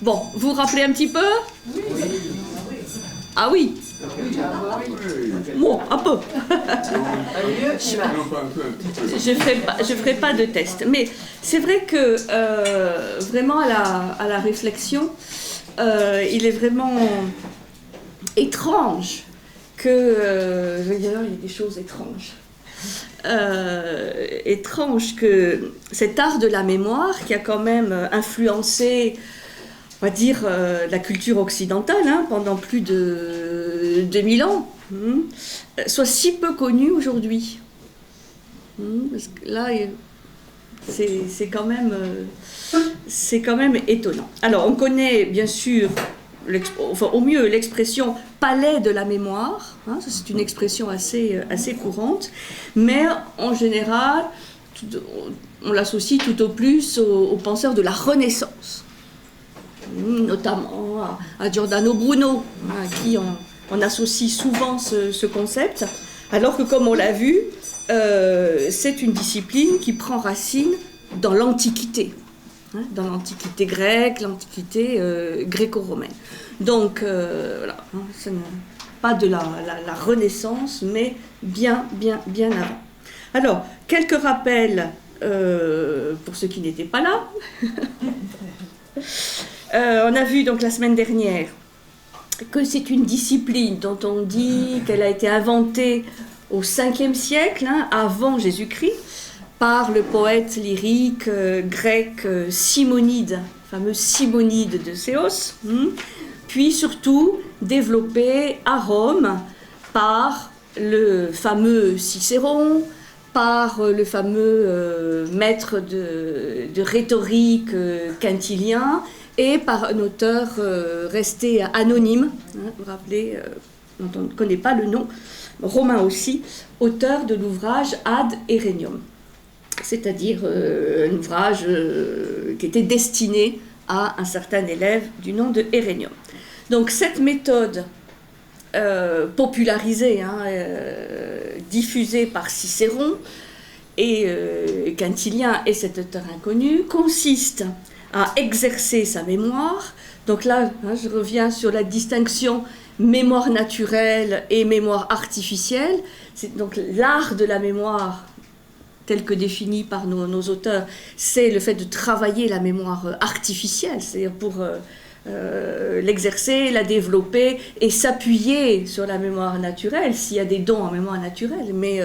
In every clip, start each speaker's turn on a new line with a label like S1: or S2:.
S1: Bon, vous vous rappelez un petit peu? Ah oui. Bon, un peu. Je ferai pas de test. Mais c'est vrai que vraiment à la réflexion, il est vraiment étrange que... je veux dire, il y a des choses étranges. Étrange que cet art de la mémoire qui a quand même influencé, on va dire, la culture occidentale pendant plus de 2000 ans, soit si peu connu aujourd'hui. Parce que là, c'est quand même étonnant. Alors, on connaît bien sûr, au mieux, l'expression palais de la mémoire. Ça, c'est une expression assez courante. Mais en général, on l'associe tout au plus aux penseurs de la Renaissance. Notamment à Giordano Bruno, à qui on associe souvent ce concept, alors que, comme on l'a vu, c'est une discipline qui prend racine dans l'Antiquité, dans l'Antiquité grecque, l'Antiquité gréco-romaine. Donc, voilà, ce n'est pas de la Renaissance, mais bien avant. Alors, quelques rappels pour ceux qui n'étaient pas là. On a vu donc la semaine dernière que c'est une discipline dont on dit qu'elle a été inventée au 5e siècle, avant Jésus-Christ, par le poète lyrique grec Simonide, le fameux Simonide de Céos, puis surtout développée à Rome par le fameux Cicéron, par le fameux maître de rhétorique Quintilien, et par un auteur resté anonyme, vous vous rappelez, dont on ne connaît pas le nom, romain aussi, auteur de l'ouvrage Ad Herennium, c'est-à-dire un ouvrage qui était destiné à un certain élève du nom de Herennium. Donc cette méthode popularisée, diffusée par Cicéron et Quintilien et cet auteur inconnu, consiste à exercer sa mémoire. Donc là, je reviens sur la distinction mémoire naturelle et mémoire artificielle. C'est donc l'art de la mémoire, tel que défini par nos auteurs, c'est le fait de travailler la mémoire artificielle, c'est-à-dire pour l'exercer, la développer et s'appuyer sur la mémoire naturelle, s'il y a des dons en mémoire naturelle. Mais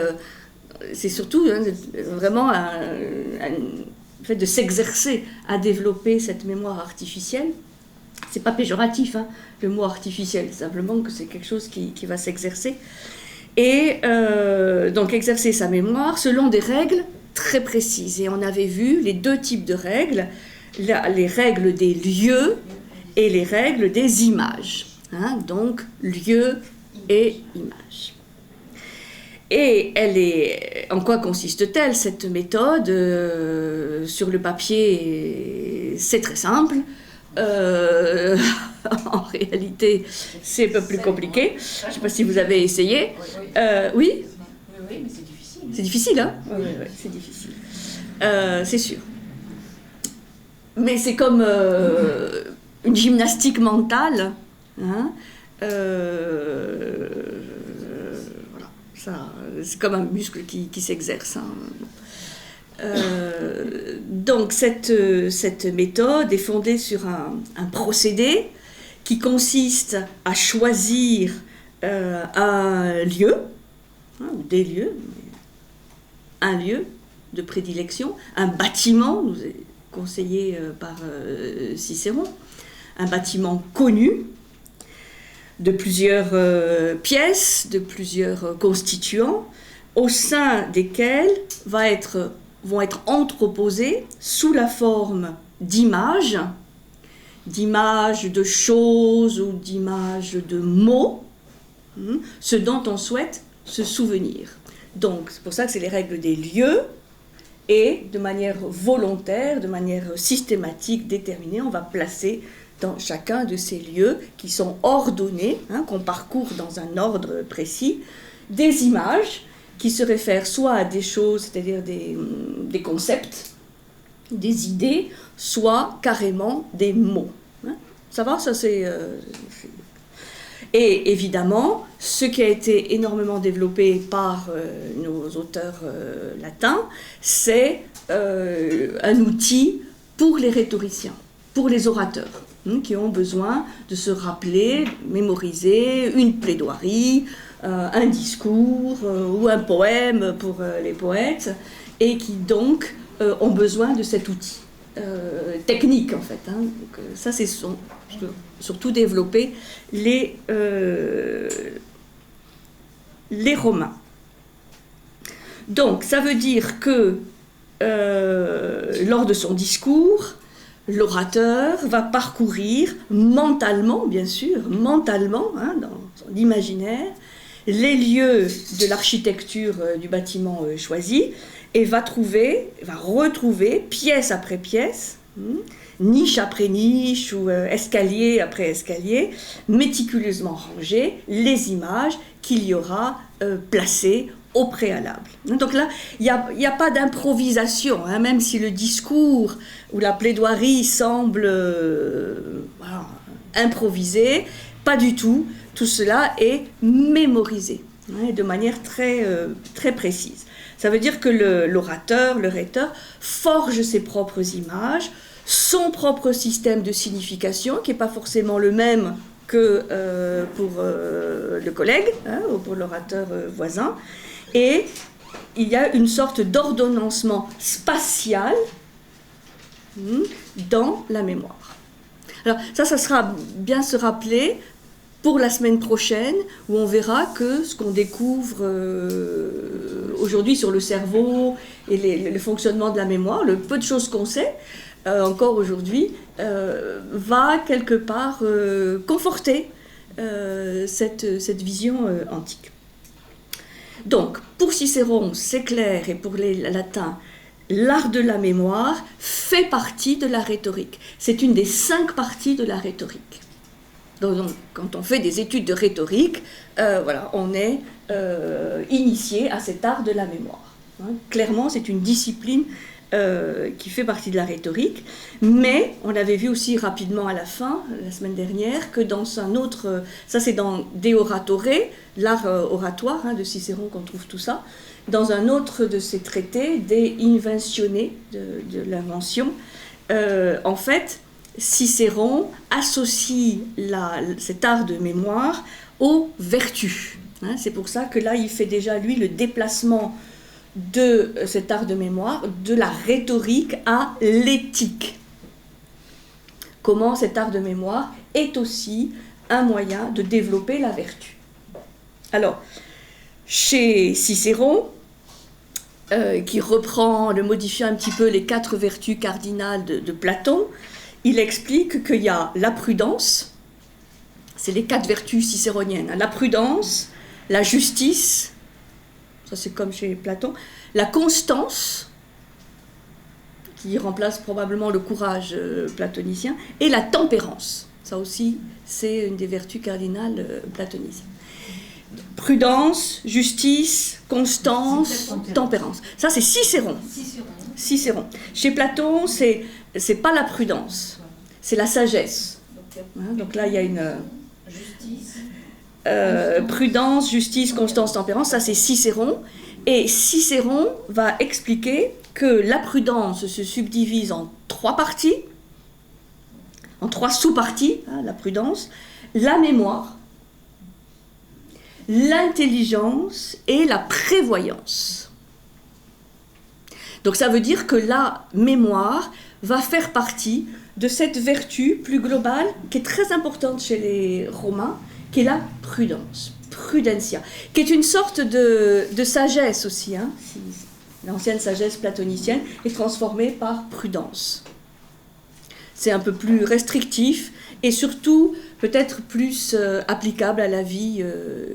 S1: c'est surtout vraiment le fait de s'exercer à développer cette mémoire artificielle. C'est pas péjoratif, le mot artificiel, simplement que c'est quelque chose qui va s'exercer. Et donc exercer sa mémoire selon des règles très précises. Et on avait vu les deux types de règles, les règles des lieux et les règles des images. Donc lieu et image. Et en quoi consiste-t-elle cette méthode? Sur le papier, c'est très simple. En réalité, c'est un peu plus compliqué. Je ne sais pas si vous avez essayé. Oui, mais c'est difficile. C'est difficile, Oui, c'est difficile. C'est sûr. Mais c'est comme une gymnastique mentale. Ça, c'est comme un muscle qui s'exerce. Donc cette méthode est fondée sur un procédé qui consiste à choisir un lieu, ou des lieux, un lieu de prédilection, un bâtiment, nous est conseillé par Cicéron, un bâtiment connu, de plusieurs pièces, de plusieurs constituants, au sein desquels vont être entreposés sous la forme d'images, de choses ou d'images de mots, ce dont on souhaite se souvenir. Donc, c'est pour ça que c'est les règles des lieux, et de manière volontaire, de manière systématique, déterminée, on va placer dans chacun de ces lieux qui sont ordonnés, qu'on parcourt dans un ordre précis, des images qui se réfèrent soit à des choses, c'est-à-dire des concepts, des idées, soit carrément des mots. Ça va, ça c'est... Et évidemment, ce qui a été énormément développé par nos auteurs latins, c'est un outil pour les rhétoriciens, pour les orateurs, qui ont besoin de se rappeler, mémoriser une plaidoirie, un discours ou un poème pour les poètes, et qui donc ont besoin de cet outil technique en fait. Donc, ça c'est surtout développé les Romains. Donc ça veut dire que lors de son discours, l'orateur va parcourir mentalement, bien sûr, mentalement, dans son imaginaire, les lieux de l'architecture du bâtiment choisi et va retrouver pièce après pièce, niche après niche ou escalier après escalier, méticuleusement rangées, les images qu'il y aura placées au préalable. Donc là, il n'y a pas d'improvisation, même si le discours ou la plaidoirie semble improvisé, pas du tout. Tout cela est mémorisé de manière très, très précise. Ça veut dire que l'orateur, le rhéteur, forge ses propres images, son propre système de signification, qui n'est pas forcément le même que pour le collègue ou pour l'orateur voisin. Et il y a une sorte d'ordonnancement spatial dans la mémoire. Alors ça sera bien se rappeler pour la semaine prochaine, où on verra que ce qu'on découvre aujourd'hui sur le cerveau et le fonctionnement de la mémoire, le peu de choses qu'on sait encore aujourd'hui, va quelque part conforter cette vision antique. Donc, pour Cicéron, c'est clair, et pour les latins, l'art de la mémoire fait partie de la rhétorique. C'est une des 5 parties de la rhétorique. Donc, quand on fait des études de rhétorique, on est initié à cet art de la mémoire. Clairement, c'est une discipline qui fait partie de la rhétorique, mais on avait vu aussi rapidement à la fin, la semaine dernière, que dans un autre, ça c'est dans De Oratore, l'art oratoire de Cicéron qu'on trouve tout ça, dans un autre de ses traités, De Inventione, de l'invention, en fait, Cicéron associe cet art de mémoire aux vertus. C'est pour ça que là, il fait déjà, lui, le déplacement de cet art de mémoire, de la rhétorique à l'éthique. Comment cet art de mémoire est aussi un moyen de développer la vertu. Alors, chez Cicéron, qui reprend, le modifiant un petit peu les 4 vertus cardinales de Platon, il explique qu'il y a la prudence, c'est les 4 vertus cicéroniennes, la prudence, la justice, ça c'est comme chez Platon, la constance, qui remplace probablement le courage platonicien, et la tempérance. Ça aussi, c'est une des vertus cardinales platoniciennes. Prudence, justice, constance, tempérance. Ça, c'est Cicéron. Cicéron. Chez Platon, c'est pas la prudence, c'est la sagesse. Donc là, il y a une prudence, justice, constance, tempérance. Ça, c'est Cicéron. Et Cicéron va expliquer que la prudence se subdivise en 3 parties, en 3 sous-parties, la prudence, la mémoire, l'intelligence et la prévoyance. Donc ça veut dire que la mémoire va faire partie de cette vertu plus globale qui est très importante chez les Romains, qui est la prudence, prudentia, qui est une sorte de sagesse aussi. L'ancienne sagesse platonicienne est transformée par prudence. C'est un peu plus restrictif et surtout peut-être plus applicable à la vie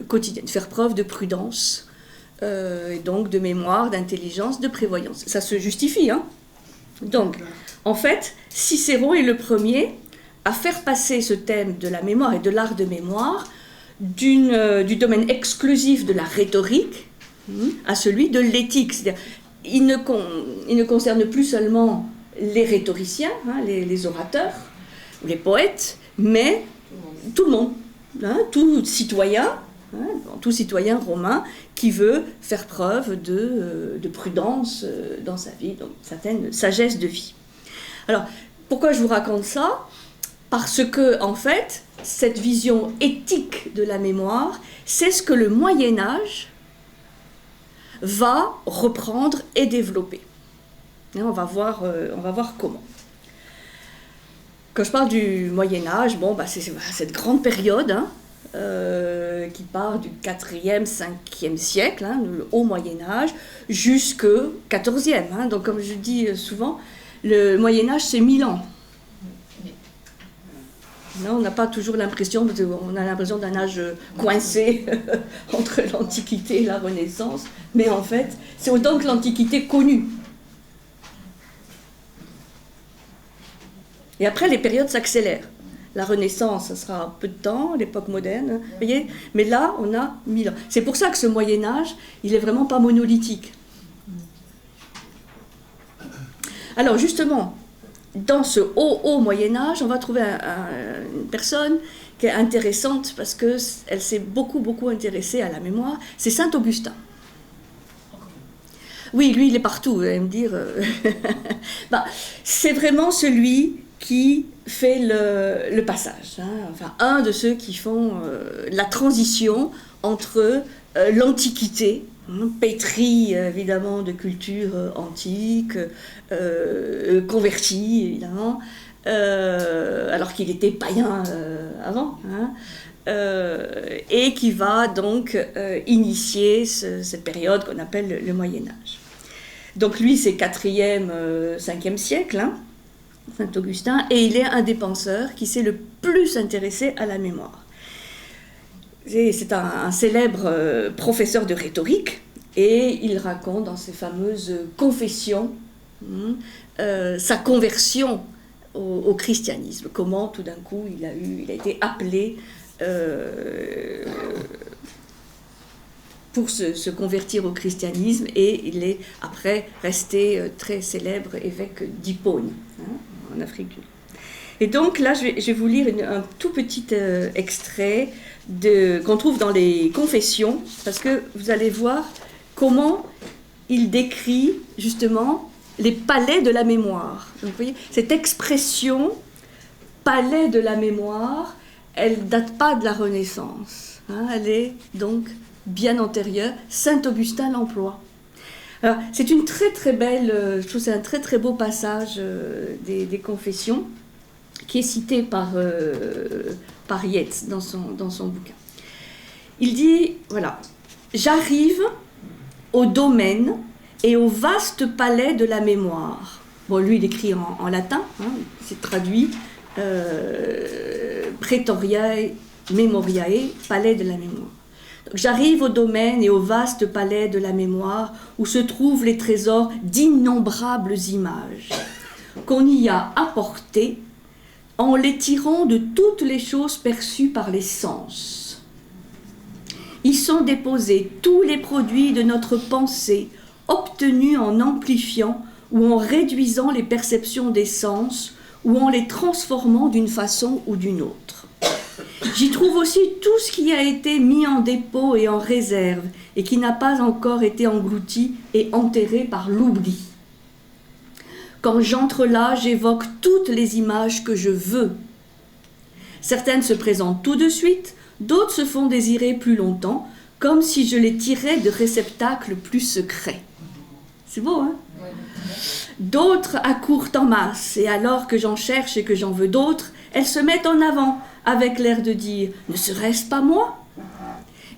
S1: quotidienne. Faire preuve de prudence, et donc de mémoire, d'intelligence, de prévoyance. Ça se justifie. Donc, en fait, Cicéron est le premier à faire passer ce thème de la mémoire et de l'art de mémoire du domaine exclusif de la rhétorique à celui de l'éthique. C'est-à-dire, il ne concerne plus seulement les rhétoriciens, les orateurs, ou les poètes, mais tout le monde, hein, tout citoyen romain qui veut faire preuve de prudence dans sa vie, donc une certaine sagesse de vie. Alors, pourquoi je vous raconte ça ? Parce que, en fait, cette vision éthique de la mémoire, c'est ce que le Moyen-Âge va reprendre et développer. Et on va voir comment. Quand je parle du Moyen-Âge, c'est cette grande période qui part du 4e, 5e siècle, le haut Moyen-Âge, jusqu'au 14e. Donc, comme je dis souvent, le Moyen-Âge, c'est 1000 ans. Non, on n'a pas toujours l'impression, on a l'impression d'un âge coincé entre l'Antiquité et la Renaissance, mais en fait, c'est autant que l'Antiquité connue. Et après, les périodes s'accélèrent. La Renaissance, ça sera peu de temps, l'époque moderne, vous voyez, mais là, on a 1000 ans. C'est pour ça que ce Moyen-Âge, il n'est vraiment pas monolithique. Alors, justement, dans ce haut Moyen-Âge, on va trouver une personne qui est intéressante parce qu'elle s'est beaucoup intéressée à la mémoire, c'est saint Augustin. Oui, lui, il est partout, vous allez me dire. C'est vraiment celui qui fait le passage, enfin, un de ceux qui font la transition entre l'Antiquité, pétri évidemment de culture antique, converti évidemment, alors qu'il était païen avant, et qui va donc initier cette période qu'on appelle le Moyen-Âge. Donc lui, c'est 4e, 5e siècle, Saint-Augustin, et il est un des penseurs qui s'est le plus intéressé à la mémoire. C'est un célèbre professeur de rhétorique, et il raconte dans ses fameuses confessions sa conversion au christianisme, comment tout d'un coup il a été appelé pour se convertir au christianisme, et il est après resté très célèbre évêque d'Hippone, en Afrique. Et donc là, je vais vous lire un tout petit extrait qu'on trouve dans les Confessions, parce que vous allez voir comment il décrit justement les palais de la mémoire. Donc, vous voyez, cette expression palais de la mémoire, elle ne date pas de la Renaissance. Elle est donc bien antérieure. Saint Augustin l'emploie. Alors, c'est une très belle, je trouve que c'est un très beau passage des Confessions, qui est cité par Yates dans son bouquin. Il dit, voilà, « J'arrive au domaine et au vaste palais de la mémoire. » Bon, lui, il écrit en latin, c'est traduit Praetoriae Memoriae, palais de la mémoire. Donc, j'arrive au domaine et au vaste palais de la mémoire où se trouvent les trésors d'innombrables images qu'on y a apportées en les tirant de toutes les choses perçues par les sens. Y sont déposés tous les produits de notre pensée, obtenus en amplifiant ou en réduisant les perceptions des sens ou en les transformant d'une façon ou d'une autre. J'y trouve aussi tout ce qui a été mis en dépôt et en réserve et qui n'a pas encore été englouti et enterré par l'oubli. Quand j'entre là, j'évoque toutes les images que je veux. Certaines se présentent tout de suite, d'autres se font désirer plus longtemps, comme si je les tirais de réceptacles plus secrets. C'est beau, hein ? Ouais. D'autres accourent en masse, et alors que j'en cherche et que j'en veux d'autres, elles se mettent en avant, avec l'air de dire « Ne serait-ce pas moi ?»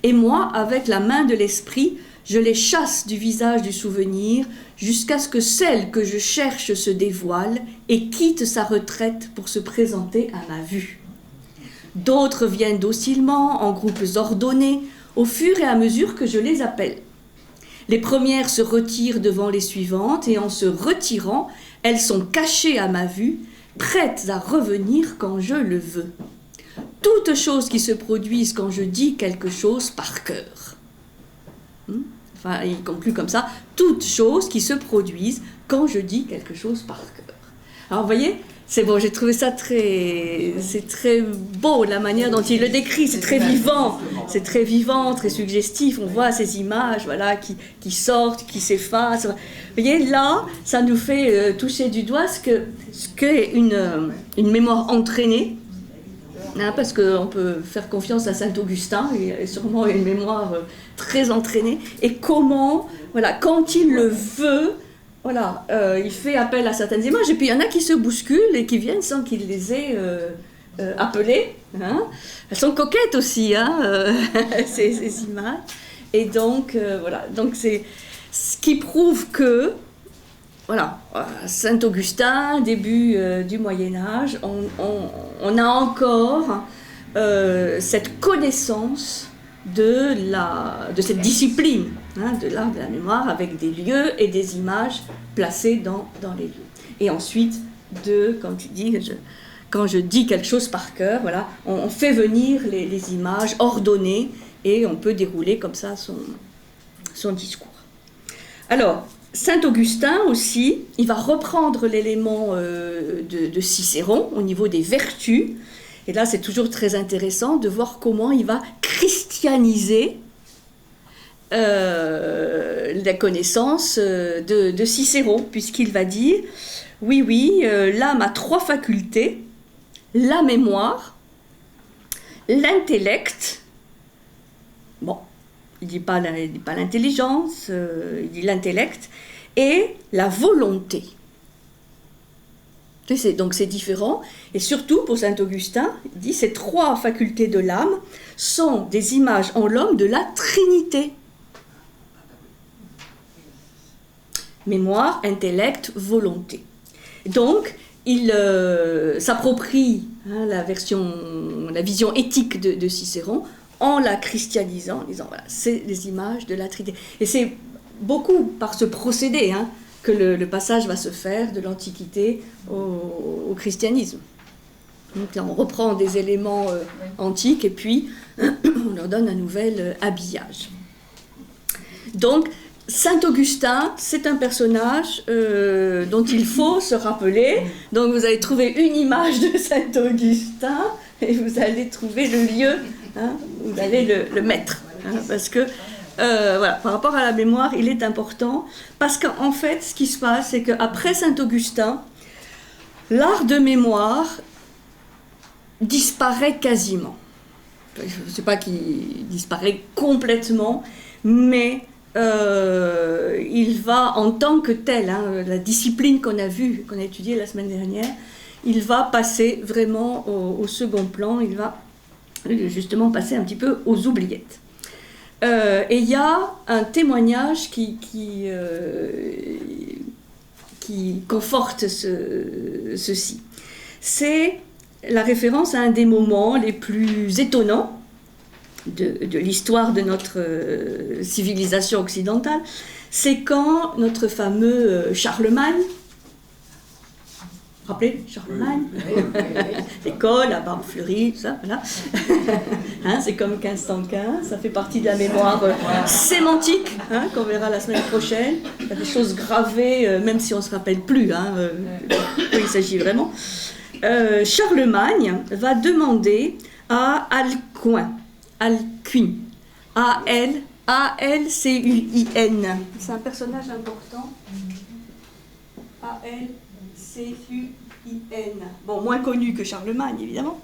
S1: Et moi, avec la main de l'esprit, je les chasse du visage du souvenir jusqu'à ce que celle que je cherche se dévoile et quitte sa retraite pour se présenter à ma vue. D'autres viennent docilement, en groupes ordonnés, au fur et à mesure que je les appelle. Les premières se retirent devant les suivantes et en se retirant, elles sont cachées à ma vue, prêtes à revenir quand je le veux. Toutes choses qui se produisent quand je dis quelque chose par cœur. Enfin, il conclut comme ça, toutes choses qui se produisent quand je dis quelque chose par cœur. Alors, vous voyez, C'est bon, j'ai trouvé ça c'est très beau la manière dont il le décrit, c'est très vivant, très suggestif. On voit ces images, voilà, qui sortent, qui s'effacent. Vous voyez, là, ça nous fait toucher du doigt ce qu'est une mémoire entraînée, hein, parce qu'on peut faire confiance à Saint Augustin, il a sûrement une mémoire très entraînée, et comment, voilà, quand il le veut, voilà, il fait appel à certaines images, et puis il y en a qui se bousculent et qui viennent sans qu'il les ait appelées. Hein. Elles sont coquettes aussi, hein, ces images. Et donc, voilà, donc c'est ce qui prouve que, voilà, Saint Augustin, début du Moyen-Âge, on a encore cette connaissance de cette discipline, hein, de l'art de la mémoire, avec des lieux et des images placées dans les lieux. Et ensuite, comme tu dis, quand je dis quelque chose par cœur, voilà, on fait venir les images ordonnées et on peut dérouler comme ça son discours. Alors, Saint Augustin aussi, il va reprendre l'élément de Cicéron au niveau des vertus. Et là, c'est toujours très intéressant de voir comment il va christianiser la connaissance de Cicéron, puisqu'il va dire, oui, l'âme a 3 facultés, la mémoire, l'intellect, bon, il ne dit pas l'intelligence, il dit l'intellect, et la volonté. Donc c'est différent, et surtout pour Saint Augustin, il dit ces 3 facultés de l'âme sont des images en l'homme de la Trinité. Mémoire, intellect, volonté. Donc il s'approprie, hein, la vision éthique de Cicéron en la christianisant, en disant voilà, c'est les images de la Trinité. Et c'est beaucoup par ce procédé, hein, que le passage va se faire de l'Antiquité au christianisme. Donc on reprend des éléments antiques et puis on leur donne un nouvel habillage. Donc Saint Augustin, c'est un personnage dont il faut se rappeler. Donc vous allez trouver une image de Saint Augustin et vous allez trouver le lieu, hein, vous allez le mettre. Hein, parce que voilà, par rapport à la mémoire, il est important, parce qu'en fait, ce qui se passe, c'est qu'après Saint-Augustin, l'art de mémoire disparaît quasiment. Je ne sais pas qu'il disparaît complètement, mais il va en tant que tel, hein, la discipline qu'on a étudiée la semaine dernière, il va passer vraiment au second plan, il va justement passer un petit peu aux oubliettes. Et il y a un témoignage qui conforte ceci. C'est la référence à un des moments les plus étonnants de l'histoire de notre civilisation occidentale. C'est quand notre fameux Charlemagne, vous vous rappelez Charlemagne, l'école, la barbe fleurie, tout ça, voilà. Hein, c'est comme 1515, ça fait partie de la mémoire sémantique, hein, qu'on verra la semaine prochaine. Il y a des choses gravées, même si on ne se rappelle plus, hein, de quoi il s'agit vraiment. Charlemagne va demander à Alcuin, A-L-C-U-I-N. C'est un personnage important. A-L-C-U-I-N. Bon, moins connu que Charlemagne, évidemment.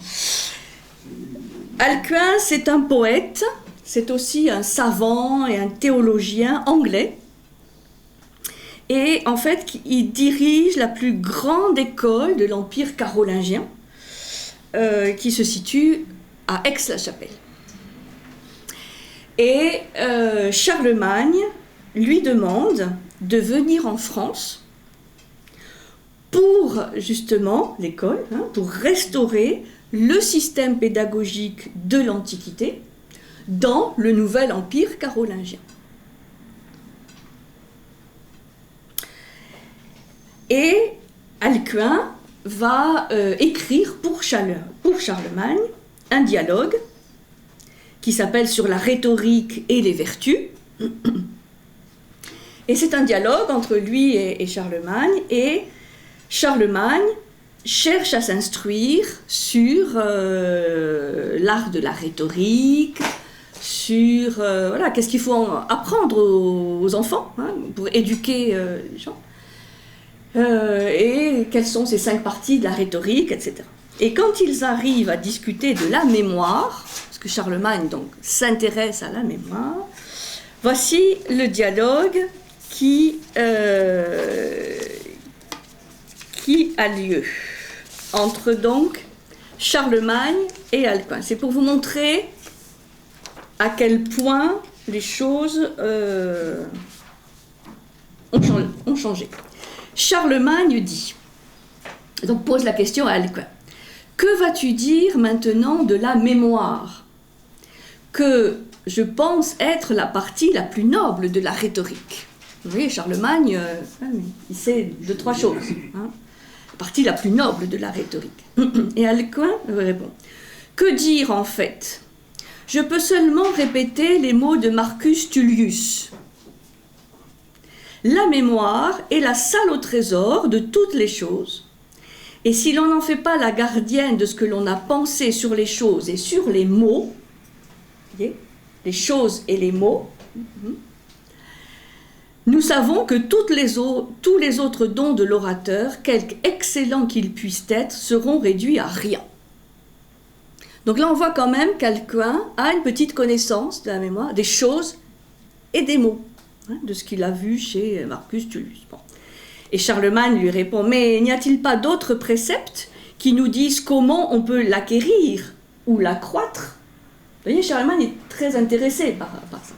S1: Alcuin, c'est un poète, c'est aussi un savant et un théologien anglais. Et en fait, il dirige la plus grande école de l'Empire carolingien, qui se situe à Aix-la-Chapelle. Et Charlemagne lui demande de venir en France pour justement l'école, hein, pour restaurer le système pédagogique de l'Antiquité dans le nouvel empire carolingien. Et Alcuin va écrire pour Charlemagne un dialogue qui s'appelle « Sur la rhétorique et les vertus ». Et c'est un dialogue entre lui et Charlemagne, et Charlemagne cherche à s'instruire sur l'art de la rhétorique, sur voilà, qu'est-ce qu'il faut apprendre aux enfants pour éduquer les gens, et quelles sont ces 5 parties de la rhétorique, etc. Et quand ils arrivent à discuter de la mémoire, parce que Charlemagne donc s'intéresse à la mémoire, voici le dialogue qui a lieu entre donc Charlemagne et Alcuin. C'est pour vous montrer à quel point les choses ont changé. Charlemagne dit, donc pose la question à Alcuin, que vas-tu dire maintenant de la mémoire, que je pense être la partie la plus noble de la rhétorique. Vous voyez, Charlemagne, il sait 2-3 choses. La partie la plus noble de la rhétorique. Et Alcuin répond, que dire en fait? Je peux seulement répéter les mots de Marcus Tullius. La mémoire est la salle au trésor de toutes les choses, et si l'on n'en fait pas la gardienne de ce que l'on a pensé sur les choses et sur les mots, voyez, les choses et les mots, nous savons que tous les autres dons de l'orateur, quelque excellents qu'ils puissent être, seront réduits à rien. Donc là, on voit quand même qu'Alcuin a une petite connaissance de la mémoire, des choses et des mots, de ce qu'il a vu chez Marcus Tullius. Bon. Et Charlemagne lui répond, mais n'y a-t-il pas d'autres préceptes qui nous disent comment on peut l'acquérir ou l'accroître? Vous voyez, Charlemagne est très intéressé par ça.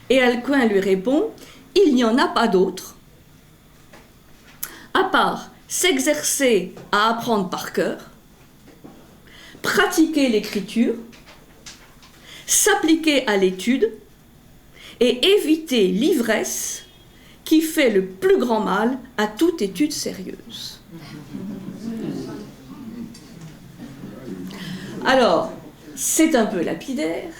S1: Et Alcuin lui répond, il n'y en a pas d'autres, à part s'exercer à apprendre par cœur, pratiquer l'écriture, s'appliquer à l'étude et éviter l'ivresse qui fait le plus grand mal à toute étude sérieuse. Alors, c'est un peu lapidaire,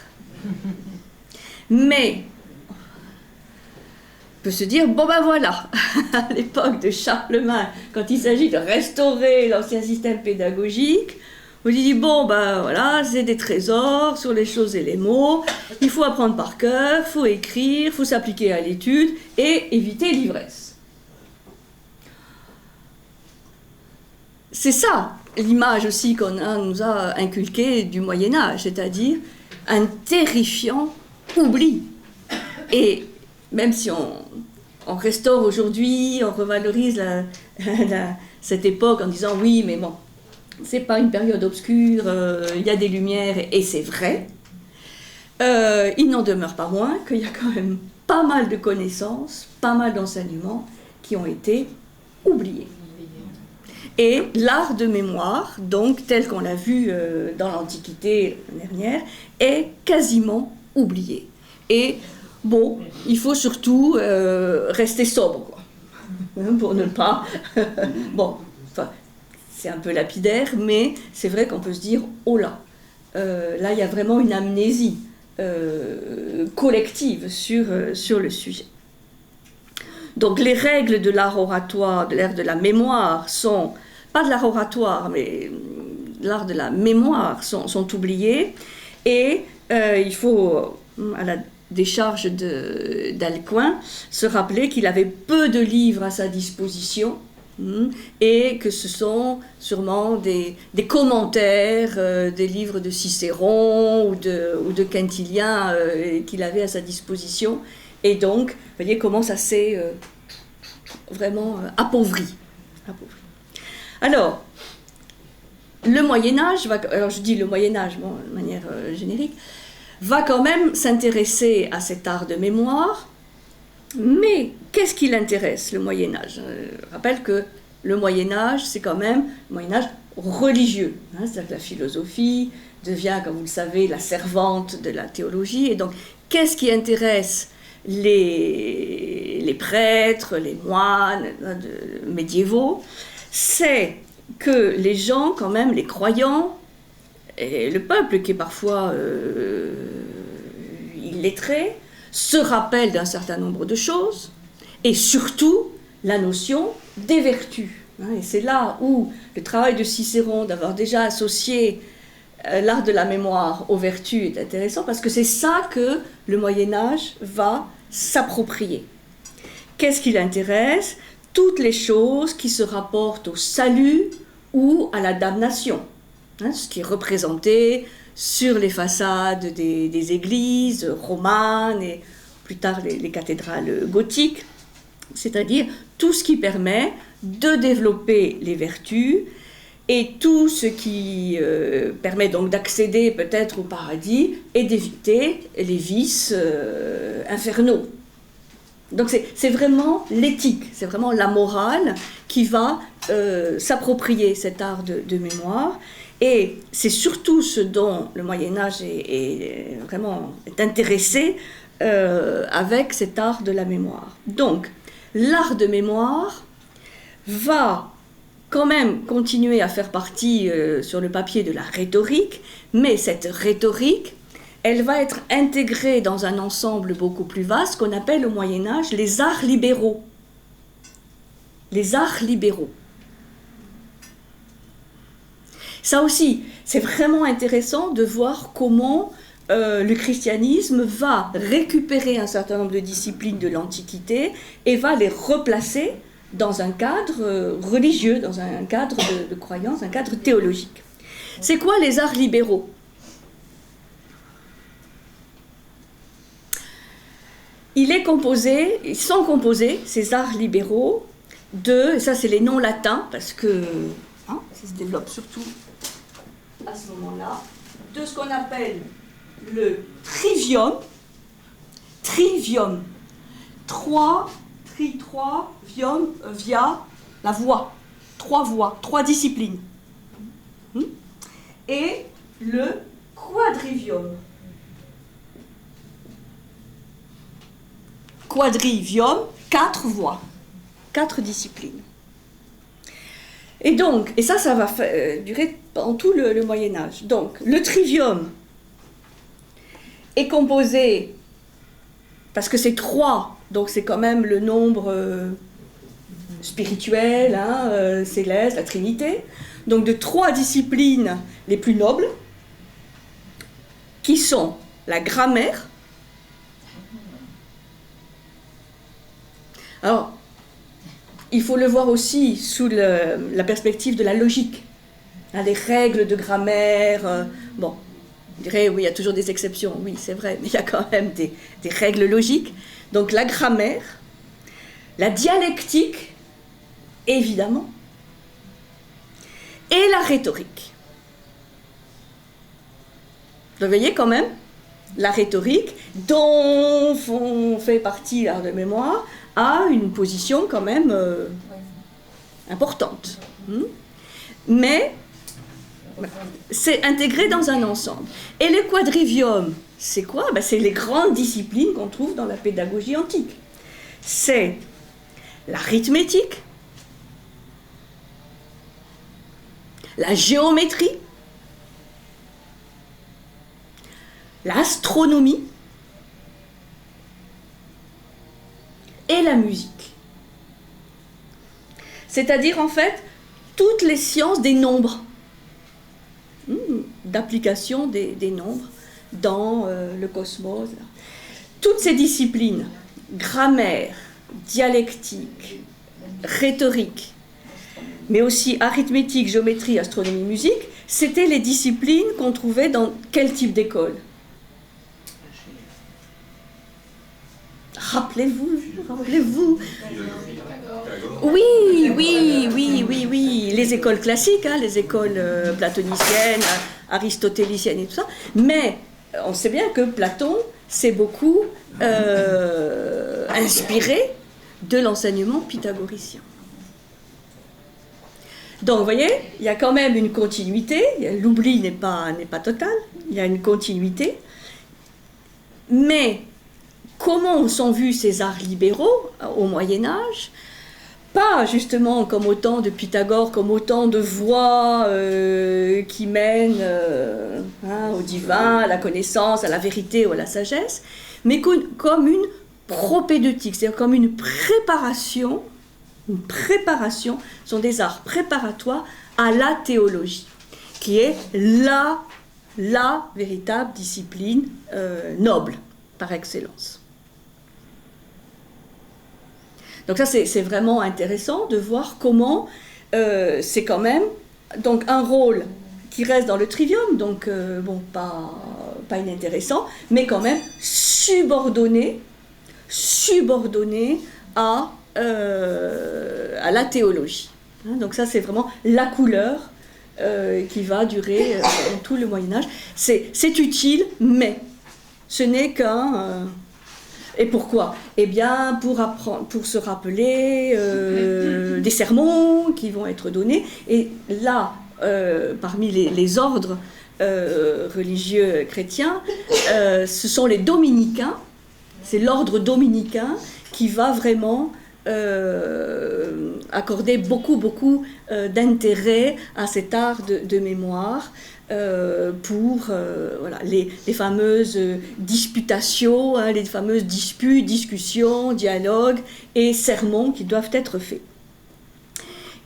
S1: mais on peut se dire, bon ben voilà, à l'époque de Charlemagne, quand il s'agit de restaurer l'ancien système pédagogique, on dit, bon ben voilà, c'est des trésors sur les choses et les mots, il faut apprendre par cœur, il faut écrire, il faut s'appliquer à l'étude et éviter l'ivresse. C'est ça l'image aussi qu'on nous a inculquée du Moyen-Âge, c'est-à-dire un terrifiant oubli. Et même si on restaure aujourd'hui, on revalorise cette époque en disant oui, mais bon, c'est pas une période obscure, il y a des lumières, et c'est vrai, il n'en demeure pas moins qu'il y a quand même pas mal de connaissances, pas mal d'enseignements qui ont été oubliés. Et l'art de mémoire, donc tel qu'on l'a vu dans l'Antiquité dernière, est quasiment oublié. Et bon, il faut surtout rester sobre, quoi, pour ne pas... bon, enfin, c'est un peu lapidaire, mais c'est vrai qu'on peut se dire, oh là, là il y a vraiment une amnésie collective sur le sujet. Donc les règles de l'art oratoire, de l'art de la mémoire sont... pas de l'art oratoire, mais l'art de la mémoire sont oubliés. Et il faut, à la décharge d'Alcuin, se rappeler qu'il avait peu de livres à sa disposition et que ce sont sûrement des commentaires, des livres de Cicéron ou de Quintilien qu'il avait à sa disposition. Et donc, vous voyez comment ça s'est vraiment appauvri. Alors, le Moyen-Âge, alors je dis le Moyen-Âge bon, de manière générique, va quand même s'intéresser à cet art de mémoire, mais qu'est-ce qui l'intéresse, le Moyen-Âge? Je rappelle que le Moyen-Âge, c'est quand même le Moyen-Âge religieux, c'est-à-dire que la philosophie devient, comme vous le savez, la servante de la théologie, et donc qu'est-ce qui intéresse les prêtres, les moines médiévaux? C'est que les gens, quand même, les croyants, et le peuple qui est parfois illettré, se rappellent d'un certain nombre de choses, et surtout la notion des vertus. Et c'est là où le travail de Cicéron, d'avoir déjà associé l'art de la mémoire aux vertus, est intéressant, parce que c'est ça que le Moyen-Âge va s'approprier. Qu'est-ce qui l'intéresse? Toutes les choses qui se rapportent au salut ou à la damnation, ce qui est représenté sur les façades des églises romanes et plus tard les cathédrales gothiques, c'est-à-dire tout ce qui permet de développer les vertus et tout ce qui permet donc d'accéder peut-être au paradis et d'éviter les vices infernaux. Donc c'est vraiment l'éthique, c'est vraiment la morale qui va s'approprier cet art de mémoire. Et c'est surtout ce dont le Moyen-Âge est vraiment intéressé avec cet art de la mémoire. Donc, l'art de mémoire va quand même continuer à faire partie sur le papier de la rhétorique, mais cette rhétorique, elle va être intégrée dans un ensemble beaucoup plus vaste qu'on appelle au Moyen-Âge les arts libéraux. Les arts libéraux. Ça aussi, c'est vraiment intéressant de voir comment le christianisme va récupérer un certain nombre de disciplines de l'Antiquité et va les replacer dans un cadre religieux, dans un cadre de croyance, un cadre théologique. C'est quoi les arts libéraux? Ils sont composés, ces arts libéraux, et ça c'est les noms latins, parce que ça se développe surtout à ce moment-là, de ce qu'on appelle le trivium. Trivium. Vium, via, la voix. 3 voix, 3 disciplines. Et le quadrivium. Quadrivium, 4 voix, 4 disciplines. Et donc, et ça va durer pendant tout le Moyen-Âge. Donc, le trivium est composé, parce que c'est 3, donc c'est quand même le nombre spirituel, céleste, la Trinité, donc de 3 disciplines les plus nobles, qui sont la grammaire. Alors, il faut le voir aussi sous la perspective de la logique. Les règles de grammaire, bon, on dirait, oui, il y a toujours des exceptions, oui, c'est vrai, mais il y a quand même des règles logiques. Donc la grammaire, la dialectique, évidemment, et la rhétorique. Vous voyez quand même, la rhétorique, dont fait partie l'art de mémoire, a une position quand même importante. Mais c'est intégré dans un ensemble. Et le quadrivium, c'est quoi? C'est les grandes disciplines qu'on trouve dans la pédagogie antique. C'est l'arithmétique, la géométrie, l'astronomie et la musique. C'est-à-dire, en fait, toutes les sciences des nombres, d'application des nombres dans le cosmos. Toutes ces disciplines, grammaire, dialectique, rhétorique, mais aussi arithmétique, géométrie, astronomie, musique, c'était les disciplines qu'on trouvait dans quel type d'école? Rappelez-vous. Oui, les écoles classiques, les écoles platoniciennes, aristotéliciennes et tout ça. Mais on sait bien que Platon s'est beaucoup inspiré de l'enseignement pythagoricien. Donc, vous voyez, il y a quand même une continuité. L'oubli n'est pas total. Il y a une continuité. Mais comment sont vus ces arts libéraux au Moyen-Âge? Pas justement comme autant de Pythagore, comme autant de voies qui mènent au divin, à la connaissance, à la vérité ou à la sagesse, mais comme une propédeutique, c'est-à-dire comme une préparation une préparation, sont des arts préparatoires à la théologie, qui est la véritable discipline noble par excellence. Donc ça, c'est vraiment intéressant de voir comment c'est quand même donc un rôle qui reste dans le trivium, donc bon, pas inintéressant, mais quand même subordonné à la théologie. Hein, donc ça, c'est vraiment la couleur qui va durer dans tout le Moyen-Âge. C'est utile, mais ce n'est qu'un... et pourquoi? Eh bien, pour se rappeler des sermons qui vont être donnés. Et là, parmi les ordres religieux chrétiens, ce sont les dominicains. C'est l'ordre dominicain qui va vraiment accorder beaucoup d'intérêt à cet art de mémoire pour voilà, les fameuses disputations, hein, les fameuses disputes, discussions, dialogues et sermons qui doivent être faits.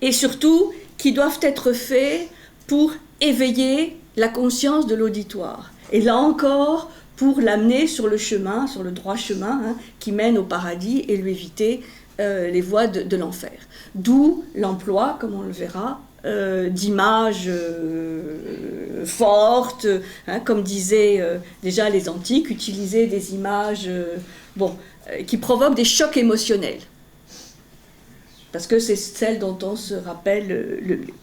S1: Et surtout, qui doivent être faits pour éveiller la conscience de l'auditoire. Et là encore, pour l'amener sur le chemin, sur le droit chemin, hein, qui mène au paradis et lui éviter les voies de l'enfer. D'où l'emploi, comme on le verra, d'images fortes, hein, comme disaient déjà les antiques, utiliser des images qui provoquent des chocs émotionnels. Parce que c'est celle dont on se rappelle le mieux.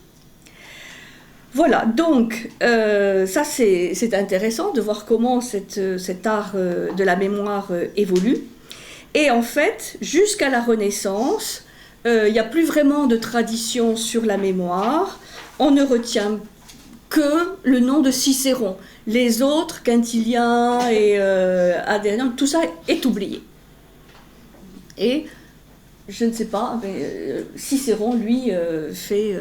S1: Voilà, donc ça c'est intéressant de voir comment cet art de la mémoire évolue. Et en fait, jusqu'à la Renaissance, il n'y a plus vraiment de tradition sur la mémoire. On ne retient que le nom de Cicéron. Les autres, Quintilien et Adrien, tout ça est oublié. Et je ne sais pas, mais Cicéron, lui, fait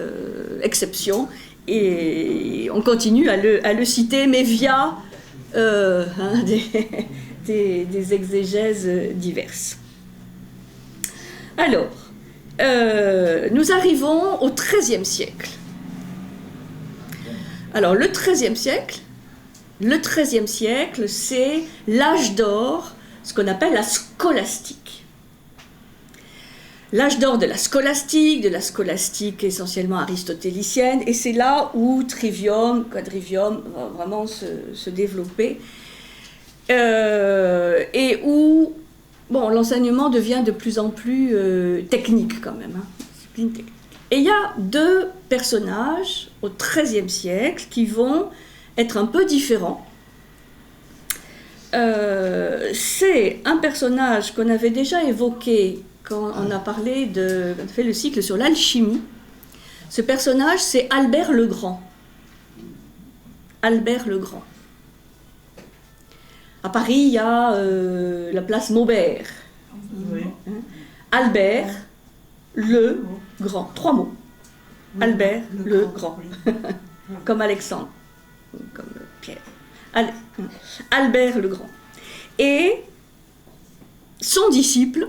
S1: exception. Et on continue à le citer, mais via des exégèses diverses. Alors, nous arrivons au XIIIe siècle. Alors, le XIIIe siècle, c'est l'âge d'or, ce qu'on appelle la scolastique. L'âge d'or de la scolastique essentiellement aristotélicienne, et c'est là où trivium, quadrivium va vraiment se développer, et où l'enseignement devient de plus en plus technique quand même, hein, discipline technique. Et il y a deux personnages au XIIIe siècle qui vont être un peu différents. C'est un personnage qu'on avait déjà évoqué quand on a parlé on a fait le cycle sur l'alchimie. Ce personnage, c'est Albert le Grand. Albert le Grand. À Paris, il y a la place Maubert. Oui. Albert le Grand. 3 mots. Albert le Grand. Comme Alexandre. Comme Pierre. Albert le Grand. Et son disciple,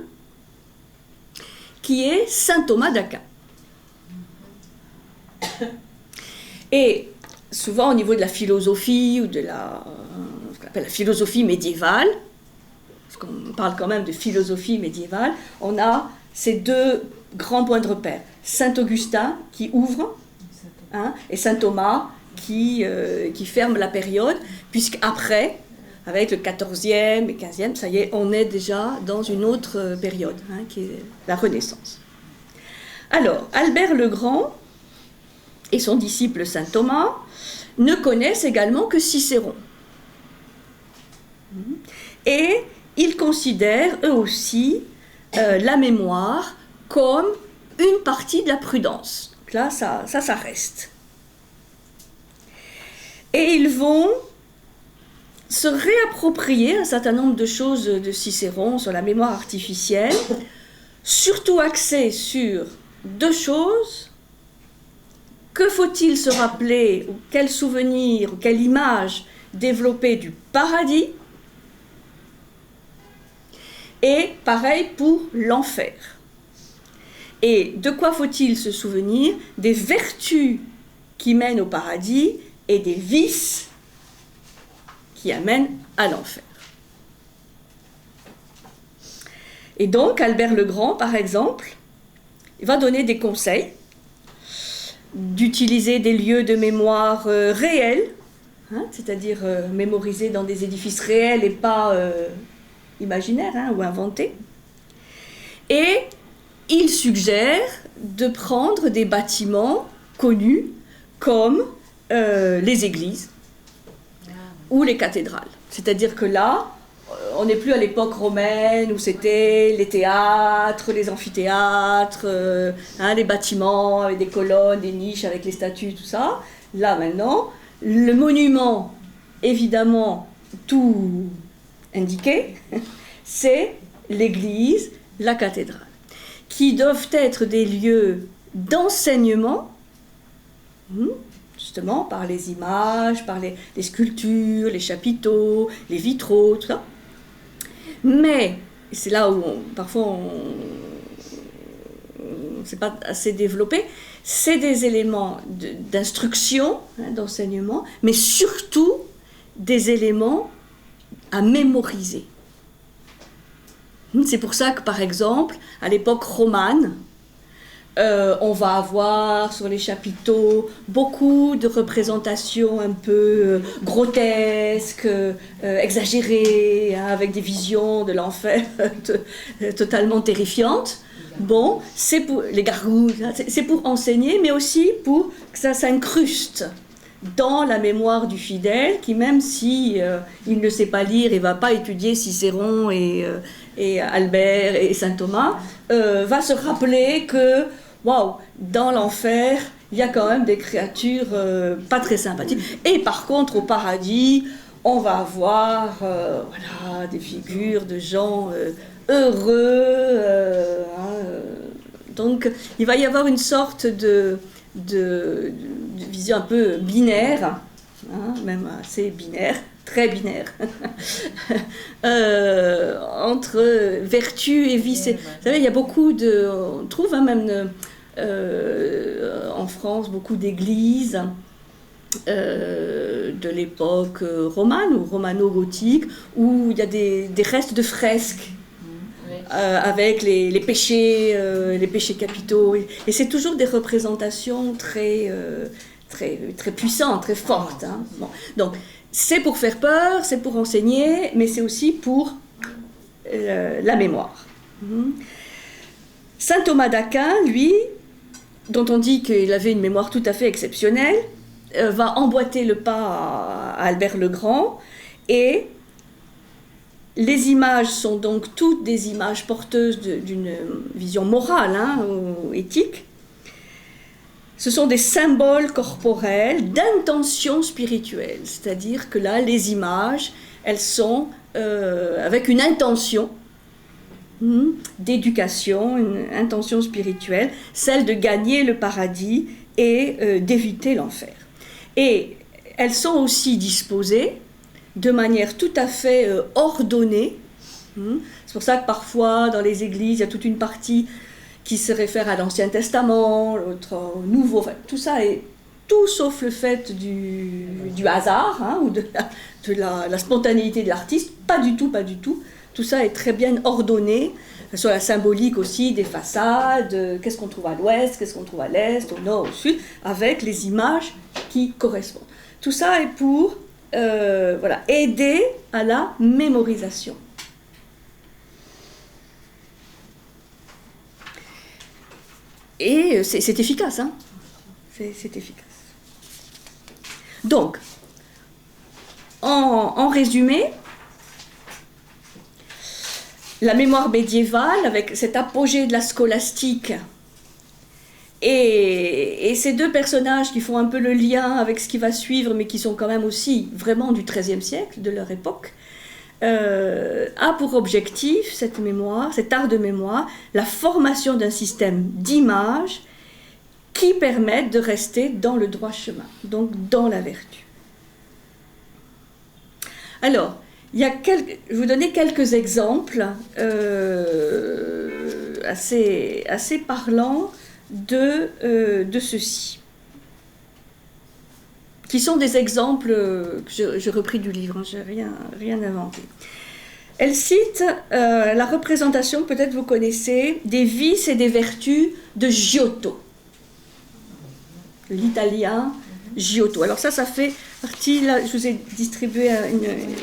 S1: qui est saint Thomas d'Aquin. Et souvent au niveau de la philosophie ou de ce qu'on appelle la philosophie médiévale, parce qu'on parle quand même de philosophie médiévale, on a ces deux grands points de repère. Saint Augustin qui ouvre, hein, et saint Thomas qui ferme la période, puisqu'après, avec le 14e et 15e, ça y est, on est déjà dans une autre période, hein, qui est la Renaissance. Alors, Albert le Grand et son disciple saint Thomas ne connaissent également que Cicéron. Et ils considèrent eux aussi la mémoire comme une partie de la prudence. Donc là, ça reste. Et ils vont se réapproprier un certain nombre de choses de Cicéron sur la mémoire artificielle, surtout axé sur deux choses. Que faut-il se rappeler, ou quel souvenir, ou quelle image développer du paradis? Et pareil pour l'enfer. Et de quoi faut-il se souvenir? Des vertus qui mènent au paradis et des vices qui amènent à l'enfer. Et donc, Albert le Grand, par exemple, il va donner des conseils d'utiliser des lieux de mémoire réels, hein, c'est-à-dire mémorisés dans des édifices réels et pas imaginaires, hein, ou inventés. Et il suggère de prendre des bâtiments connus comme les églises ou les cathédrales. C'est-à-dire que là, on n'est plus à l'époque romaine où c'était les théâtres, les amphithéâtres, hein, les bâtiments avec des colonnes, des niches avec les statues, tout ça. Là maintenant, le monument, évidemment, tout indiqué, c'est l'église, la cathédrale, qui doivent être des lieux d'enseignement, justement par les images, par les sculptures, les chapiteaux, les vitraux, tout ça. Mais, c'est là où parfois c'est pas assez développé, c'est des éléments d'instruction, hein, d'enseignement, mais surtout des éléments à mémoriser. C'est pour ça que, par exemple, à l'époque romane, on va avoir sur les chapiteaux beaucoup de représentations un peu grotesques, exagérées, hein, avec des visions de l'enfer totalement terrifiantes. Bon, c'est pour les gargouilles, hein, c'est pour enseigner, mais aussi pour que ça s'incruste dans la mémoire du fidèle, qui même si il ne sait pas lire et va pas étudier Cicéron et Albert et saint Thomas, va se rappeler que waouh, dans l'enfer, il y a quand même des créatures pas très sympathiques. Et par contre, au paradis, on va avoir voilà, des figures de gens heureux. Donc, il va y avoir une sorte de vision un peu binaire, hein, même assez binaire, très binaire, entre vertu et vice. Vous savez, il y a beaucoup de... On trouve hein, même en France beaucoup d'églises de l'époque romane ou romano-gothique où il y a des restes de fresques avec les péchés capitaux. Et c'est toujours des représentations très puissantes, très fortes. Hein. Bon. Donc, c'est pour faire peur, c'est pour enseigner, mais c'est aussi pour la mémoire. Saint Thomas d'Aquin, lui, dont on dit qu'il avait une mémoire tout à fait exceptionnelle, va emboîter le pas à Albert le Grand, et les images sont donc toutes des images porteuses d'une vision morale, hein, ou éthique. Ce sont des symboles corporels d'intention spirituelle, c'est-à-dire que là, les images, elles sont avec une intention d'éducation, une intention spirituelle, celle de gagner le paradis et d'éviter l'enfer. Et elles sont aussi disposées de manière tout à fait ordonnée. C'est pour ça que parfois, dans les églises, il y a toute une partie qui se réfère à l'Ancien Testament, l'autre au Nouveau. Enfin, tout ça est tout sauf le fait du hasard, hein, ou de la spontanéité de l'artiste. Pas du tout, pas du tout. Tout ça est très bien ordonné, sur la symbolique aussi des façades, qu'est-ce qu'on trouve à l'ouest, qu'est-ce qu'on trouve à l'est, au nord, au sud, avec les images qui correspondent. Tout ça est pour voilà, aider à la mémorisation. Et c'est efficace, hein. C'est efficace. Donc, en résumé, la mémoire médiévale, avec cet apogée de la scolastique, et ces deux personnages qui font un peu le lien avec ce qui va suivre, mais qui sont quand même aussi vraiment du XIIIe siècle, de leur époque, a pour objectif, cette mémoire, cet art de mémoire, la formation d'un système d'images qui permettent de rester dans le droit chemin, donc dans la vertu. Alors, je vais vous donner quelques exemples assez parlant de ceci, qui sont des exemples que j'ai repris du livre, hein, je n'ai rien inventé. Elle cite la représentation, peut-être vous connaissez, des vices et des vertus de Giotto, l'italien Giotto. Alors ça fait partie, là, je vous ai distribué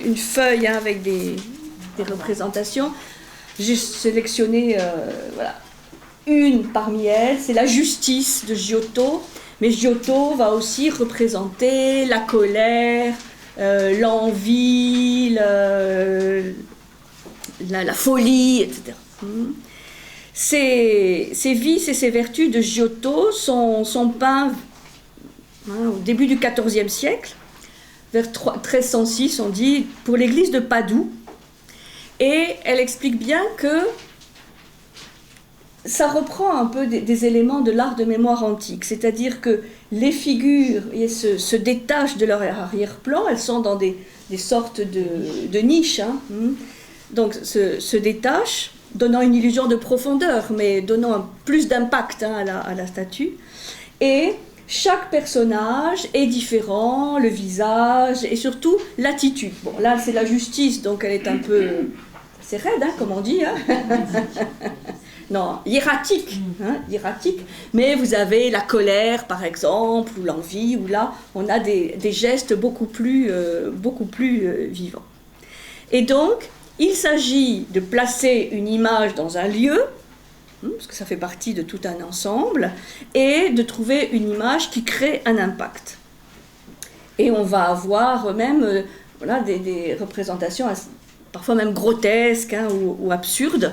S1: une feuille hein, avec des représentations. J'ai sélectionné voilà, une parmi elles, c'est la justice de Giotto. Mais Giotto va aussi représenter la colère, l'envie, la folie, etc. Ces vices et ces vertus de Giotto sont peints au début du XIVe siècle, vers 1306, on dit, pour l'église de Padoue. Et elle explique bien que ça reprend un peu des éléments de l'art de mémoire antique, c'est-à-dire que les figures se détachent de leur arrière-plan, elles sont dans des sortes de niches, hein, donc se détachent, donnant une illusion de profondeur, mais donnant plus d'impact hein, à la statue. Et chaque personnage est différent, le visage et surtout l'attitude. Bon, là c'est la justice, donc elle est un peu... C'est raide, hein, comme on dit. Hein. Non, hiératique, mais vous avez la colère par exemple, ou l'envie, où là on a des gestes beaucoup plus vivants. Et donc, il s'agit de placer une image dans un lieu, parce que ça fait partie de tout un ensemble, et de trouver une image qui crée un impact. Et on va avoir même voilà, des représentations parfois même grotesques hein, ou absurdes,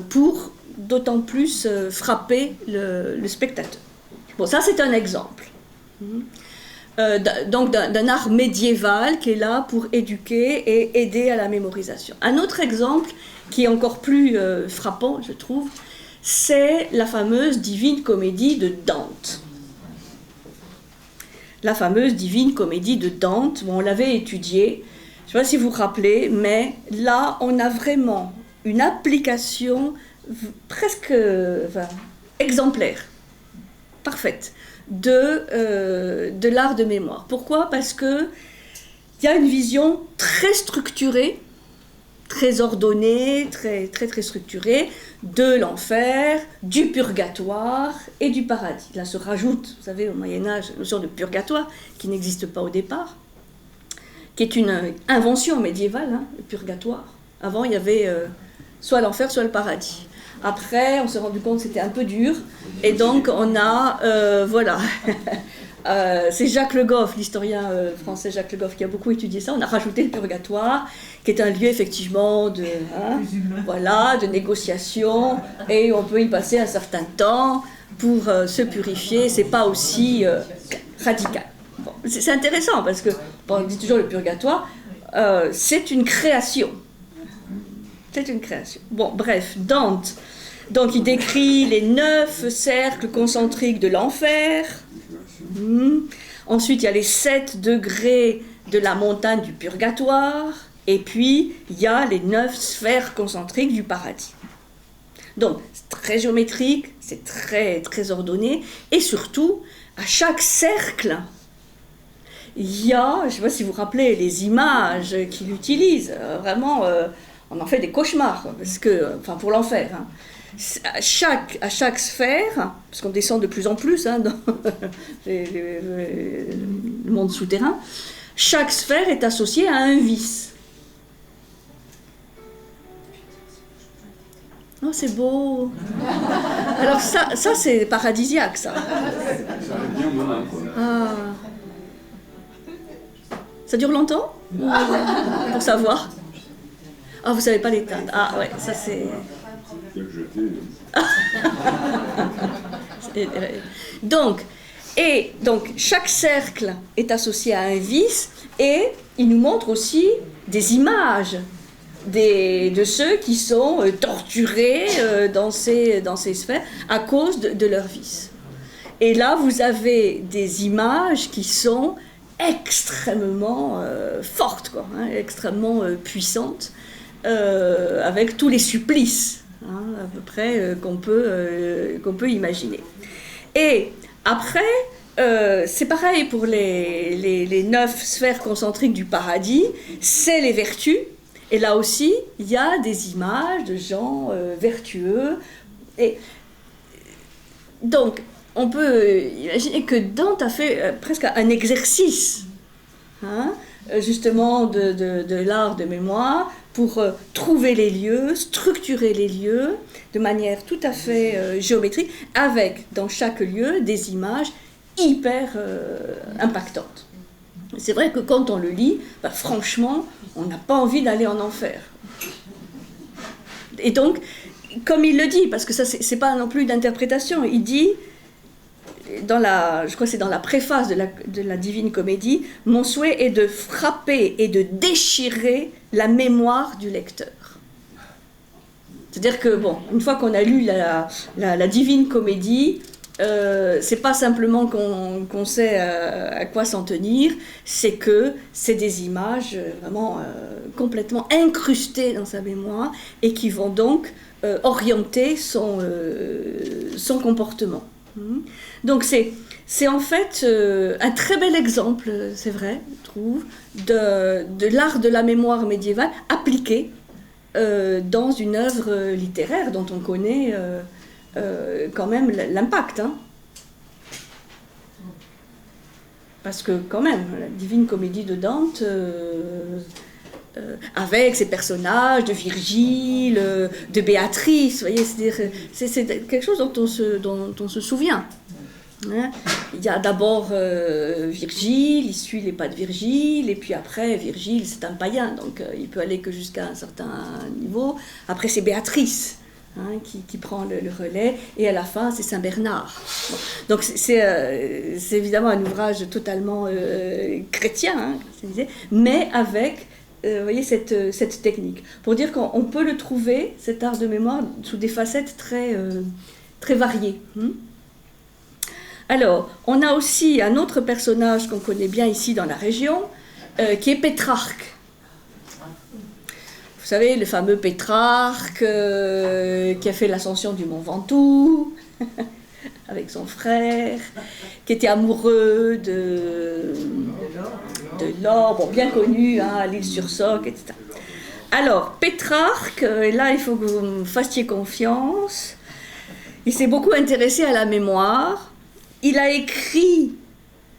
S1: pour d'autant plus frapper le spectateur. Bon, ça c'est un exemple. Donc d'un art médiéval qui est là pour éduquer et aider à la mémorisation. Un autre exemple qui est encore plus frappant, je trouve, c'est la fameuse Divine Comédie de Dante. La fameuse Divine Comédie de Dante, bon, on l'avait étudiée, je ne sais pas si vous vous rappelez, mais là on a vraiment une application presque exemplaire, parfaite, de l'art de mémoire. Pourquoi ? Parce qu'il y a une vision très structurée, très ordonnée, très structurée, de l'enfer, du purgatoire et du paradis. Là se rajoute, vous savez, au Moyen-Âge, la notion de purgatoire, qui n'existe pas au départ, qui est une invention médiévale, hein, le purgatoire. Avant, il y avait soit l'enfer, soit le paradis. Après, on s'est rendu compte que c'était un peu dur, et donc on a, voilà, c'est Jacques Le Goff, l'historien français Jacques Le Goff, qui a beaucoup étudié ça. On a rajouté le purgatoire, qui est un lieu effectivement de négociation, et on peut y passer un certain temps pour se purifier. C'est pas aussi radical. Bon, c'est intéressant parce que, bon, on dit toujours le purgatoire, c'est une création. C'est une création. Bon, bref, Dante, donc il décrit les 9 cercles concentriques de l'enfer. Ensuite, il y a les 7 degrés de la montagne du purgatoire. Et puis, il y a les 9 sphères concentriques du paradis. Donc, c'est très géométrique, c'est très ordonné. Et surtout, à chaque cercle, il y a, je ne sais pas si vous vous rappelez, les images qu'il utilise. Vraiment... on en fait des cauchemars, parce que, enfin pour l'enfer. Hein. À chaque sphère, parce qu'on descend de plus en plus hein, dans le monde souterrain, chaque sphère est associée à un vice. Oh, c'est beau. Alors ça c'est paradisiaque, ça. Ah. Ça dure longtemps pour savoir. Ah, vous ne savez pas l'éteindre. Ah, ouais, ça c'est... Donc, chaque cercle est associé à un vice, et il nous montre aussi des images de ceux qui sont torturés dans ces sphères à cause de leur vice. Et là, vous avez des images qui sont extrêmement fortes, extrêmement puissantes. Avec tous les supplices à peu près qu'on peut imaginer. Et après, c'est pareil pour les 9 sphères concentriques du paradis, c'est les vertus. Et là aussi, il y a des images de gens vertueux. Et donc, on peut imaginer que Dante a fait presque un exercice, hein, justement, de l'art de mémoire pour trouver les lieux, structurer les lieux de manière tout à fait géométrique, avec, dans chaque lieu, des images hyper impactantes. C'est vrai que quand on le lit, franchement, on n'a pas envie d'aller en enfer. Et donc, comme il le dit, parce que ça, c'est pas non plus d'interprétation, il dit, je crois que c'est dans la préface de la Divine Comédie, « Mon souhait est de frapper et de déchirer la mémoire du lecteur. » C'est-à-dire que, bon, une fois qu'on a lu la Divine Comédie, c'est pas simplement qu'on sait à quoi s'en tenir, c'est que c'est des images vraiment complètement incrustées dans sa mémoire et qui vont donc orienter son comportement. Donc c'est en fait un très bel exemple, c'est vrai, je trouve, de l'art de la mémoire médiévale appliqué dans une œuvre littéraire dont on connaît quand même l'impact. Hein. Parce que quand même, la Divine Comédie de Dante, avec ses personnages de Virgile, de Béatrice, vous voyez, c'est quelque chose dont on se souvient. Hein. Il y a d'abord Virgile, il suit les pas de Virgile, et puis après, Virgile, c'est un païen, donc il peut aller que jusqu'à un certain niveau. Après, c'est Béatrice. Hein, qui prend le relais, et à la fin, c'est Saint-Bernard. Bon. Donc, c'est évidemment un ouvrage totalement chrétien, hein, mais avec, vous voyez, cette technique. Pour dire qu'on peut le trouver, cet art de mémoire, sous des facettes très, très variées. Alors, on a aussi un autre personnage qu'on connaît bien ici dans la région, qui est Pétrarque. Vous savez, le fameux Pétrarque qui a fait l'ascension du mont Ventoux avec son frère, qui était amoureux de l'or, bon, bien connu, hein, à l'île sur Soc, etc. Alors, Pétrarque, là, il faut que vous me fassiez confiance. Il s'est beaucoup intéressé à la mémoire. Il a écrit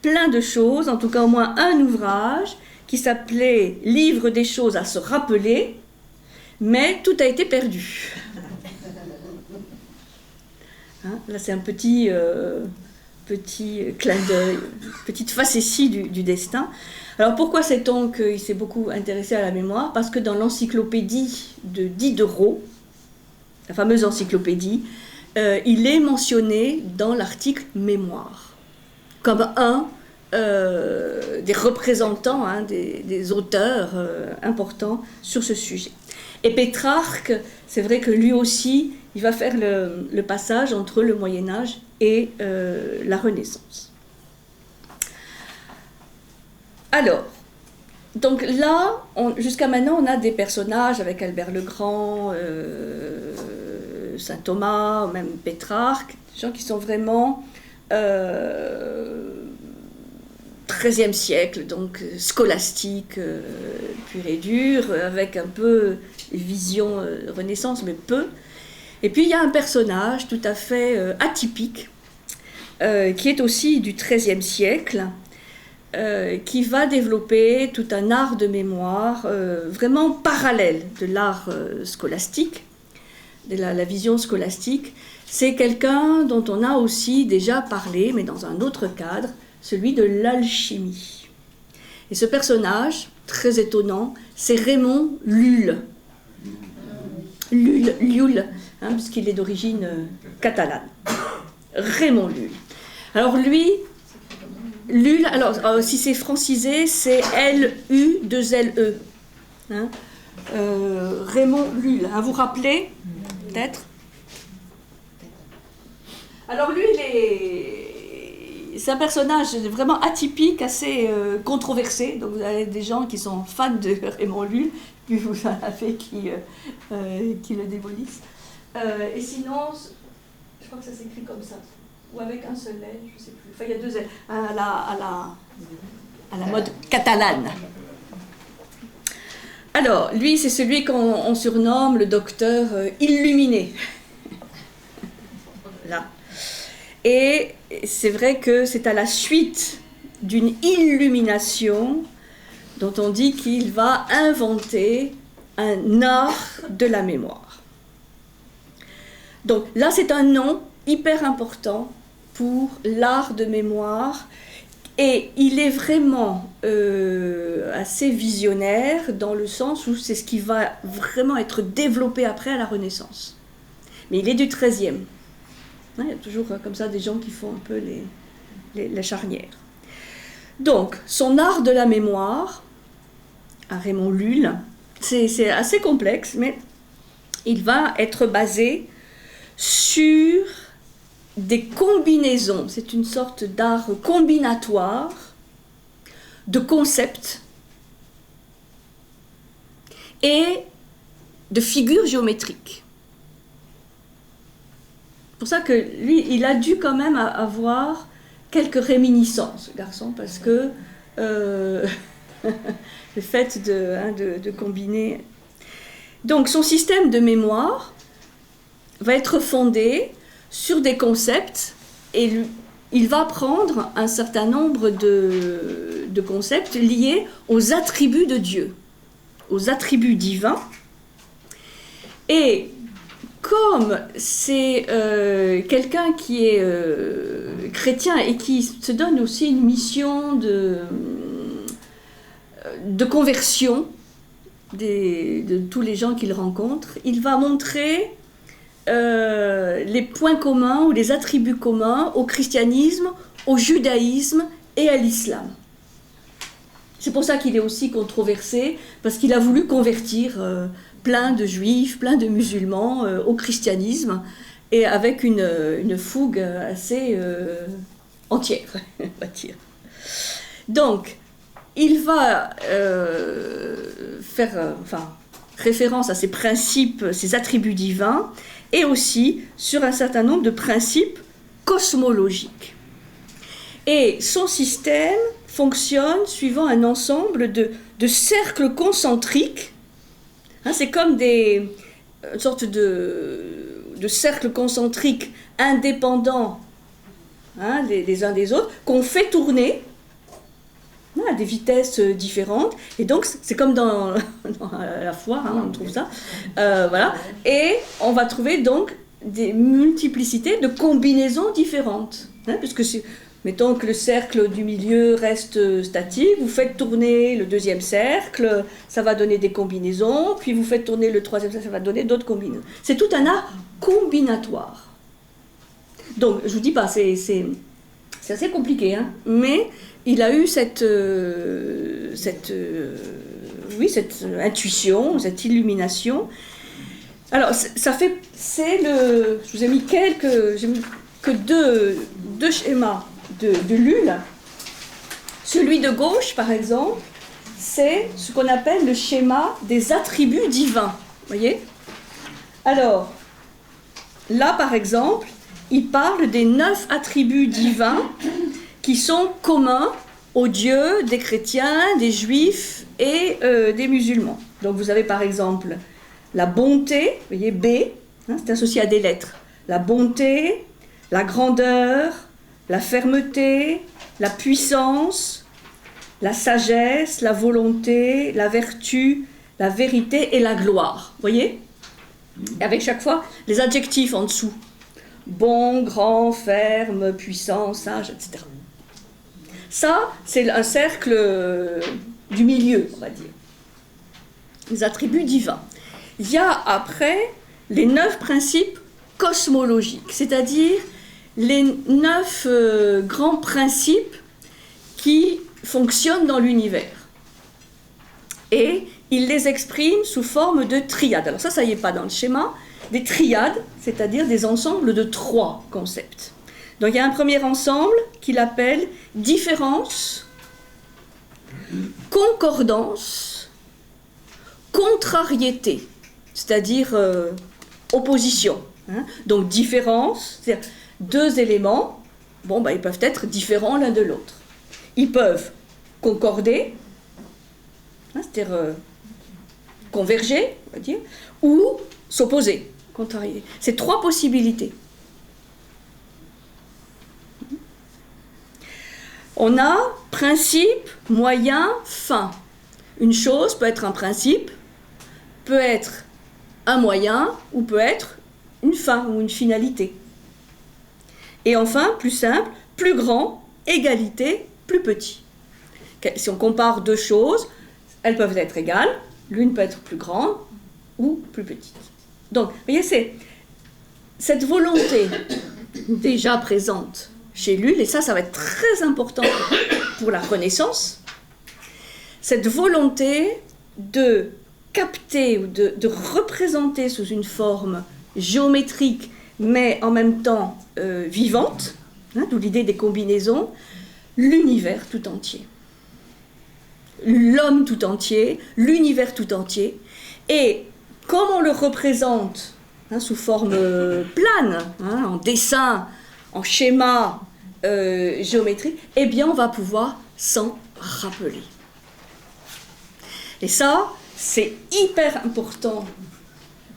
S1: plein de choses, en tout cas au moins un ouvrage, qui s'appelait « Livre des choses à se rappeler », mais tout a été perdu. Hein, là, c'est un petit clin d'œil, petite facétie du destin. Alors, pourquoi sait-on qu'il s'est beaucoup intéressé à la mémoire? Parce que dans l'encyclopédie de Diderot, la fameuse encyclopédie, il est mentionné dans l'article « mémoire » comme un des représentants, hein, des auteurs importants sur ce sujet. Et Pétrarque, c'est vrai que lui aussi, il va faire le passage entre le Moyen-Âge et la Renaissance. Alors, donc là, jusqu'à maintenant, on a des personnages avec Albert le Grand, Saint Thomas, même Pétrarque, des gens qui sont vraiment XIIIe siècle, donc scolastique, pur et dur, avec un peu vision Renaissance, mais peu. Et puis il y a un personnage tout à fait atypique, qui est aussi du XIIIe siècle, qui va développer tout un art de mémoire vraiment parallèle de l'art scolastique, de la vision scolastique. C'est quelqu'un dont on a aussi déjà parlé, mais dans un autre cadre, celui de l'alchimie. Et ce personnage, très étonnant, c'est Raymond Lulle. Lulle, hein, puisqu'il est d'origine catalane. Raymond Lulle. Alors lui, Lulle, alors si c'est francisé, c'est L-U-2-L-E. Hein, Raymond Lulle, hein, vous rappelez peut-être? Alors lui, c'est un personnage vraiment atypique, assez controversé. Donc vous avez des gens qui sont fans de Raymond Lulle, puis vous en avez qui le démolissent. Et sinon, je crois que ça s'écrit comme ça, ou avec un seul L, je ne sais plus. Enfin, il y a deux L, à la mode catalane. Alors, lui, c'est celui qu'on surnomme le docteur illuminé. Là. Et c'est vrai que c'est à la suite d'une illumination dont on dit qu'il va inventer un art de la mémoire. Donc là, c'est un nom hyper important pour l'art de mémoire, et il est vraiment assez visionnaire dans le sens où c'est ce qui va vraiment être développé après à la Renaissance. Mais il est du XIIIe. Il y a toujours comme ça des gens qui font un peu la charnière. Donc, son art de la mémoire, à Raymond Lull, c'est assez complexe, mais il va être basé sur des combinaisons. C'est une sorte d'art combinatoire de concepts et de figures géométriques. C'est pour ça que lui, il a dû quand même avoir quelques réminiscences, ce garçon, parce que le fait de combiner... Donc, son système de mémoire va être fondé sur des concepts, et il va prendre un certain nombre de concepts liés aux attributs de Dieu, aux attributs divins. Et comme c'est quelqu'un qui est chrétien et qui se donne aussi une mission de conversion de tous les gens qu'il rencontre, il va montrer les points communs ou les attributs communs au christianisme, au judaïsme et à l'islam. C'est pour ça qu'il est aussi controversé, parce qu'il a voulu convertir plein de juifs, plein de musulmans au christianisme, et avec une fougue assez entière, on va dire. Donc, il va faire référence à ces principes, ces attributs divins, et aussi sur un certain nombre de principes cosmologiques. Et son système fonctionne suivant un ensemble de cercles concentriques. C'est comme une sorte de cercles concentriques indépendants les uns des autres, qu'on fait tourner à des vitesses différentes. Et donc, c'est comme dans la foire, on trouve ça. Voilà. Et on va trouver donc des multiplicités de combinaisons différentes. Puisque mettons que le cercle du milieu reste statique, vous faites tourner le deuxième cercle, ça va donner des combinaisons, puis vous faites tourner le troisième cercle, ça va donner d'autres combinaisons. C'est tout un art combinatoire. Donc, je vous dis pas, c'est assez compliqué, mais il a eu cette intuition, cette illumination. Alors, je vous ai mis que deux schémas de Lull. Celui de gauche, par exemple, c'est ce qu'on appelle le schéma des attributs divins. Voyez ? Alors, là, par exemple, il parle des 9 attributs divins qui sont communs aux dieux des chrétiens, des juifs et des musulmans. Donc vous avez par exemple la bonté, vous voyez B, c'est associé à des lettres. La bonté, la grandeur, la fermeté, la puissance, la sagesse, la volonté, la vertu, la vérité et la gloire. Vous voyez ? Et avec chaque fois les adjectifs en dessous. Bon, grand, ferme, puissant, sage, etc. Ça, c'est un cercle du milieu, on va dire. Les attributs divins. Il y a après les 9 principes cosmologiques, c'est-à-dire les 9 grands principes qui fonctionnent dans l'univers. Et il les exprime sous forme de triades. Alors ça y est pas dans le schéma. Des triades, c'est-à-dire des ensembles de 3 concepts. Donc il y a un premier ensemble qu'il appelle différence, concordance, contrariété, c'est-à-dire opposition. Hein. Donc différence, c'est-à-dire deux éléments, bon, ils peuvent être différents l'un de l'autre. Ils peuvent concorder, hein, c'est-à-dire converger, on va dire, ou s'opposer, contrarier. C'est trois possibilités. On a principe, moyen, fin. Une chose peut être un principe, peut être un moyen, ou peut être une fin ou une finalité. Et enfin, plus simple, plus grand, égalité, plus petit. Si on compare deux choses, elles peuvent être égales, l'une peut être plus grande ou plus petite. Donc, vous voyez, c'est cette volonté déjà présente chez Lulle, et ça va être très important pour la Renaissance, cette volonté de capter ou de représenter sous une forme géométrique, mais en même temps vivante, hein, d'où l'idée des combinaisons, l'univers tout entier. L'homme tout entier, l'univers tout entier, et comme on le représente hein, sous forme plane, hein, en dessin, en schéma géométrique, eh bien on va pouvoir s'en rappeler. Et ça, c'est hyper important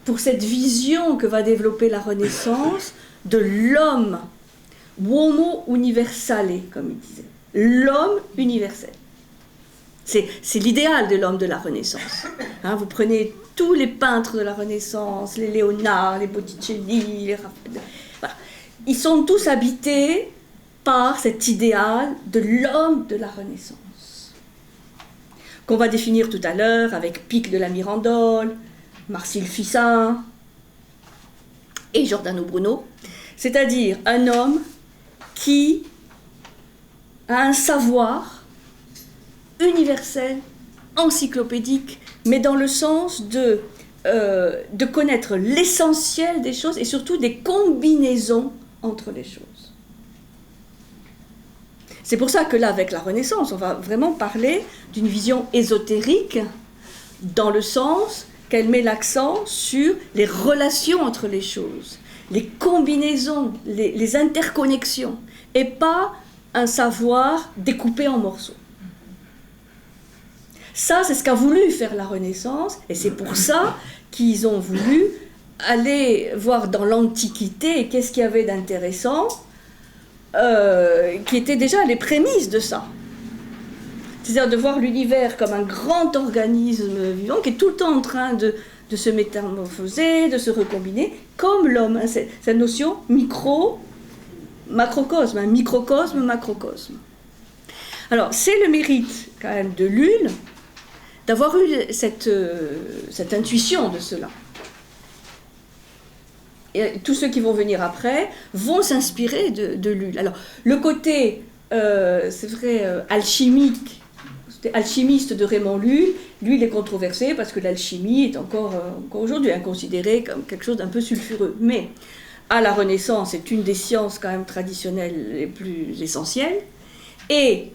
S1: pour cette vision que va développer la Renaissance de l'homme, uomo universale, comme il disait, l'homme universel. C'est l'idéal de l'homme de la Renaissance. Hein, vous prenez tous les peintres de la Renaissance, les Léonard, les Botticelli, les Raphaël, voilà. Ils sont tous habités par cet idéal de l'homme de la Renaissance, qu'on va définir tout à l'heure avec Pic de la Mirandole, Marcille Fissin et Giordano Bruno, c'est-à-dire un homme qui a un savoir universel, encyclopédique, mais dans le sens de connaître l'essentiel des choses et surtout des combinaisons entre les choses. C'est pour ça que là, avec la Renaissance, on va vraiment parler d'une vision ésotérique dans le sens qu'elle met l'accent sur les relations entre les choses, les combinaisons, les interconnexions, et pas un savoir découpé en morceaux. Ça, c'est ce qu'a voulu faire la Renaissance, et c'est pour ça qu'ils ont voulu aller voir dans l'Antiquité qu'est-ce qu'il y avait d'intéressant, qui étaient déjà les prémices de ça. C'est-à-dire de voir l'univers comme un grand organisme vivant qui est tout le temps en train de se métamorphoser, de se recombiner, comme l'homme. Cette notion macrocosme, microcosme, macrocosme. Alors, c'est le mérite quand même de Lulle d'avoir eu cette intuition de cela. Et tous ceux qui vont venir après vont s'inspirer de Lulle. Alors, le côté, c'est vrai, alchimiste de Raymond Lulle, lui, il est controversé parce que l'alchimie est encore aujourd'hui considérée comme quelque chose d'un peu sulfureux. Mais à la Renaissance, c'est une des sciences quand même traditionnelles les plus essentielles. Et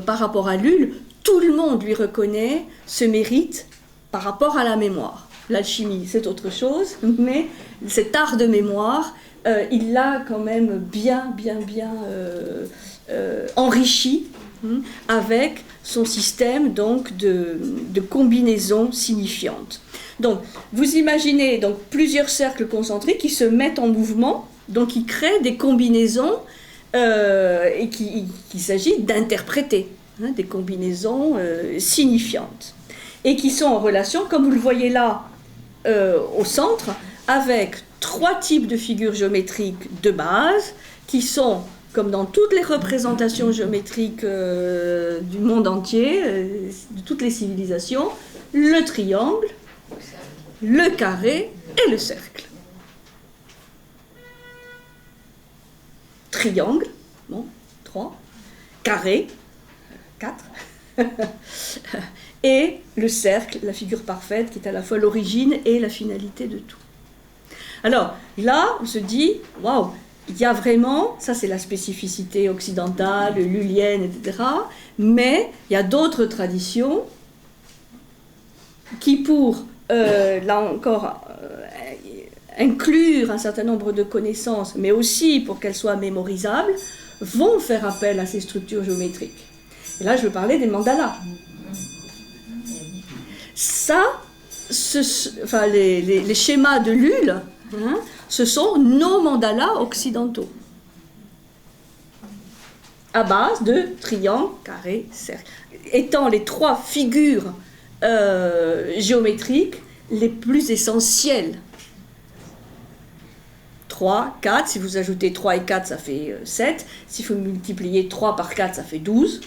S1: par rapport à Lulle, tout le monde lui reconnaît ce mérite par rapport à la mémoire. L'alchimie, c'est autre chose, mais cet art de mémoire, il l'a quand même bien enrichi avec son système donc, de combinaisons signifiantes. Donc, vous imaginez donc, plusieurs cercles concentriques qui se mettent en mouvement, donc qui créent des combinaisons et qu'il s'agit d'interpréter, des combinaisons signifiantes, et qui sont en relation, comme vous le voyez là, au centre, avec trois types de figures géométriques de base, qui sont, comme dans toutes les représentations géométriques du monde entier, de toutes les civilisations, le triangle, le carré et le cercle. Triangle, bon, 3, carré, 4, et le cercle, la figure parfaite, qui est à la fois l'origine et la finalité de tout. Alors, là, on se dit, waouh, il y a vraiment, ça c'est la spécificité occidentale, lullienne, etc., mais il y a d'autres traditions qui, pour, là encore, inclure un certain nombre de connaissances, mais aussi pour qu'elles soient mémorisables, vont faire appel à ces structures géométriques. Et là, je veux parler des mandalas. Ça, les schémas de Lulle, hein, ce sont nos mandalas occidentaux, à base de triangles, carrés, cercles, étant les trois figures géométriques les plus essentielles. 3, 4, si vous ajoutez 3 et 4, ça fait 7. Si vous multipliez 3 par 4, ça fait 12.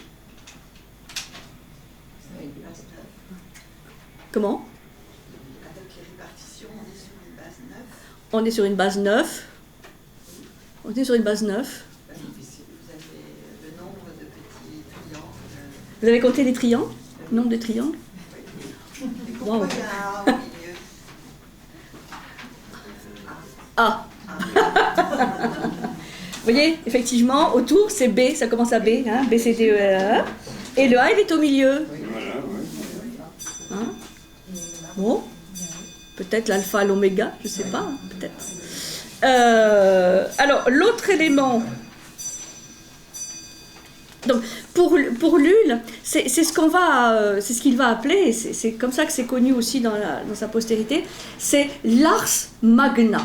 S1: Comment?
S2: Avec les répartitions, on est sur une base 9.
S1: On est sur une base 9. On est sur une base 9.
S2: Vous avez le nombre de petits triangles.
S1: Vous avez compté les triangles? Le nombre de triangles?
S2: Et pourquoi il y a un au milieu?
S1: A. Vous voyez, effectivement, autour, c'est B, ça commence à B, hein, B, C, D, E, F. Et le A, il est au milieu. Hein? Bon, peut-être l'alpha, l'oméga, je ne sais pas, hein, peut-être. Alors, l'autre élément, donc, pour Lulle, c'est ce qu'on va, c'est ce qu'il va appeler, c'est comme ça que c'est connu aussi dans sa postérité, c'est l'ars magna,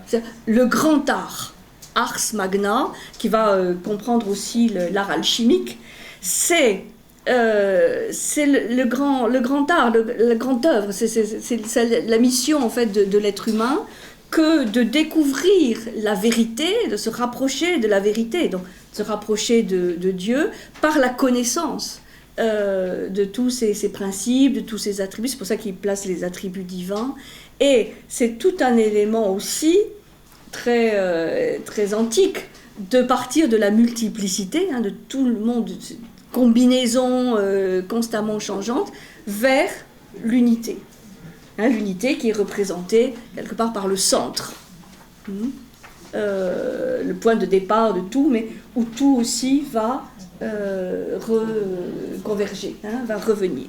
S1: c'est le grand art, ars magna, qui va comprendre aussi l'art alchimique, c'est le grand art, la grande œuvre, c'est la mission en fait de l'être humain, que de découvrir la vérité, de se rapprocher de la vérité, donc se rapprocher de Dieu par la connaissance de tous ces principes, de tous ces attributs. C'est pour ça qu'il place les attributs divins. Et c'est tout un élément aussi très, très antique de partir de la multiplicité, hein, de tout le monde, combinaison constamment changeante, vers l'unité. Hein, l'unité qui est représentée quelque part par le centre. Le point de départ de tout, mais où tout aussi va converger, hein, va revenir.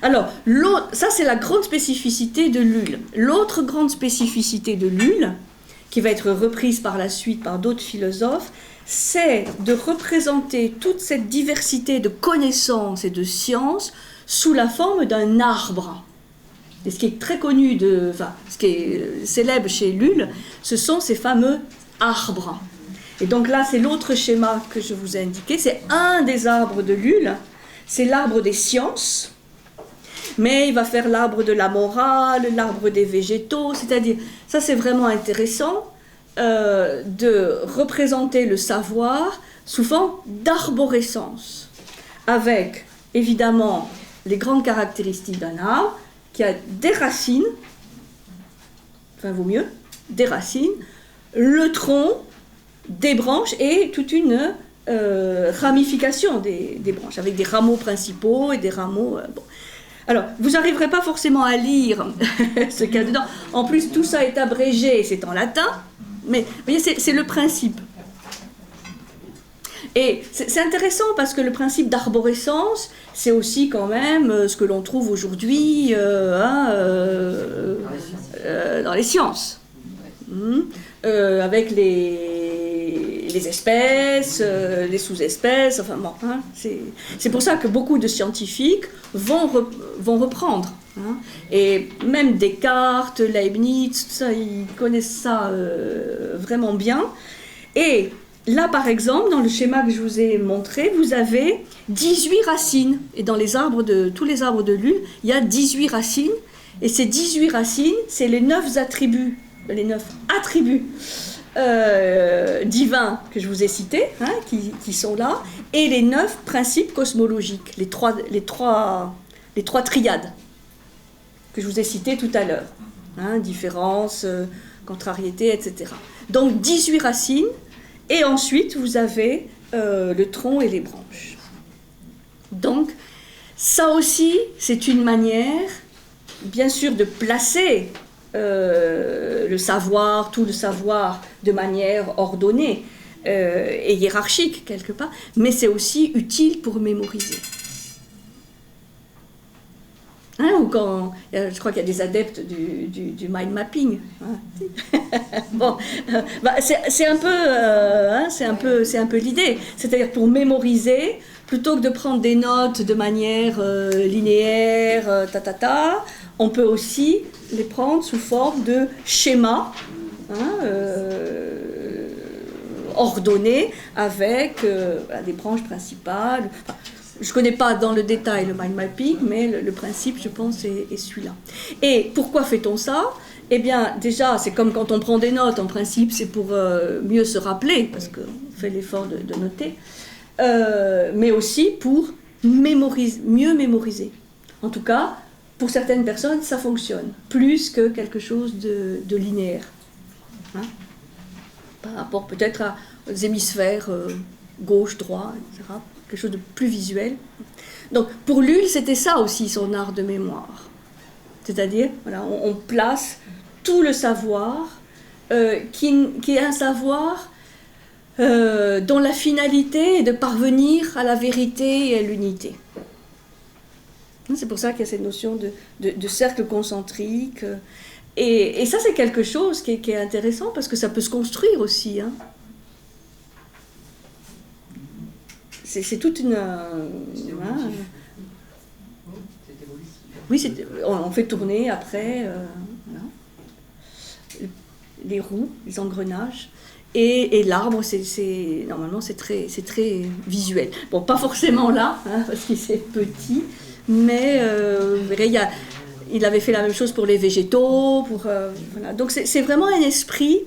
S1: Alors, ça c'est la grande spécificité de Lulle. L'autre grande spécificité de Lulle, qui va être reprise par la suite par d'autres philosophes, c'est de représenter toute cette diversité de connaissances et de sciences sous la forme d'un arbre. Et ce qui est très connu, ce qui est célèbre chez Lulle, ce sont ces fameux arbres. Et donc là, c'est l'autre schéma que je vous ai indiqué, c'est un des arbres de Lulle, c'est l'arbre des sciences, mais il va faire l'arbre de la morale, l'arbre des végétaux, c'est-à-dire, ça c'est vraiment intéressant, de représenter le savoir sous forme d'arborescence, avec évidemment les grandes caractéristiques d'un arbre, qui a des racines, enfin vaut mieux, des racines, le tronc, des branches et toute une ramification des branches, avec des rameaux principaux et des rameaux... bon. Alors, vous n'arriverez pas forcément à lire ce qu'il y a dedans. En plus, tout ça est abrégé, c'est en latin, mais vous voyez, c'est le principe. Et c'est intéressant parce que le principe d'arborescence, c'est aussi quand même ce que l'on trouve aujourd'hui dans les sciences. Avec les espèces, les sous-espèces, enfin bon, hein, c'est pour ça que beaucoup de scientifiques vont reprendre. Hein, et même Descartes, Leibniz, tout ça, ils connaissent ça vraiment bien. Et là, par exemple, dans le schéma que je vous ai montré, vous avez 18 racines. Et dans tous les arbres de Lulle, il y a 18 racines. Et ces 18 racines, c'est les 9 attributs divins que je vous ai cités, hein, qui sont là, et les 9 principes cosmologiques, les trois triades que je vous ai cités tout à l'heure. Hein, différence, contrariété, etc. Donc 18 racines. Et ensuite, vous avez le tronc et les branches. Donc, ça aussi, c'est une manière, bien sûr, de placer le savoir, tout le savoir, de manière ordonnée et hiérarchique, quelque part, mais c'est aussi utile pour mémoriser. Hein, quand, je crois qu'il y a des adeptes du mind mapping. Hein. Bon, c'est un peu l'idée. C'est-à-dire pour mémoriser, plutôt que de prendre des notes de manière linéaire, on peut aussi les prendre sous forme de schémas, hein, ordonnés avec des branches principales. Enfin, je ne connais pas dans le détail le mind mapping, mais le principe, je pense, est celui-là. Et pourquoi fait-on ça? Eh bien, déjà, c'est comme quand on prend des notes. En principe, c'est pour mieux se rappeler, parce qu'on fait l'effort de noter, mais aussi pour mieux mémoriser. En tout cas, pour certaines personnes, ça fonctionne, plus que quelque chose de linéaire. Hein? Par rapport peut-être aux hémisphères gauche, droit, etc. Quelque chose de plus visuel. Donc pour Lull, c'était ça aussi son art de mémoire. C'est-à-dire, voilà, on place tout le savoir, qui est un savoir dont la finalité est de parvenir à la vérité et à l'unité. C'est pour ça qu'il y a cette notion de cercle concentrique. Et ça, c'est quelque chose qui est intéressant, parce que ça peut se construire aussi, hein. C'est toute une... oui, on fait tourner après voilà, les roues, les engrenages. Et l'arbre, normalement, c'est très visuel. Bon, pas forcément là, hein, parce que c'est petit, mais vous verrez, il avait fait la même chose pour les végétaux. Voilà. Donc c'est vraiment un esprit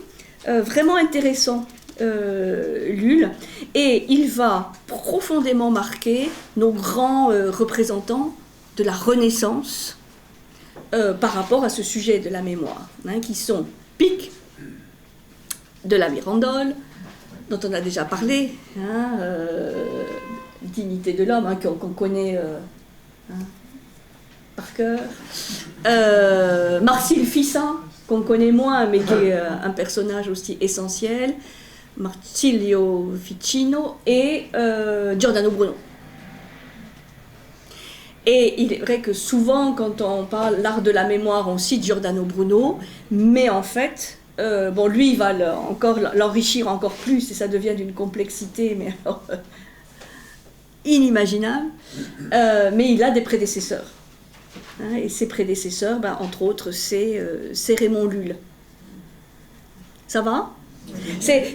S1: vraiment intéressant. Lull, et il va profondément marquer nos grands représentants de la Renaissance par rapport à ce sujet de la mémoire, hein, qui sont Pic, de la Mirandole, dont on a déjà parlé, hein, dignité de l'homme, hein, qu'on connaît hein, par cœur, Marcille Fissin, qu'on connaît moins, mais qui est un personnage aussi essentiel, Marsilio Ficino et Giordano Bruno. Et il est vrai que souvent, quand on parle l'art de la mémoire, on cite Giordano Bruno, mais en fait, bon, lui, il va l'enrichir encore plus, et ça devient d'une complexité, mais alors, inimaginable. Mais il a des prédécesseurs. Hein, et ses prédécesseurs, entre autres, c'est Raymond Lull. Ça va ? C'est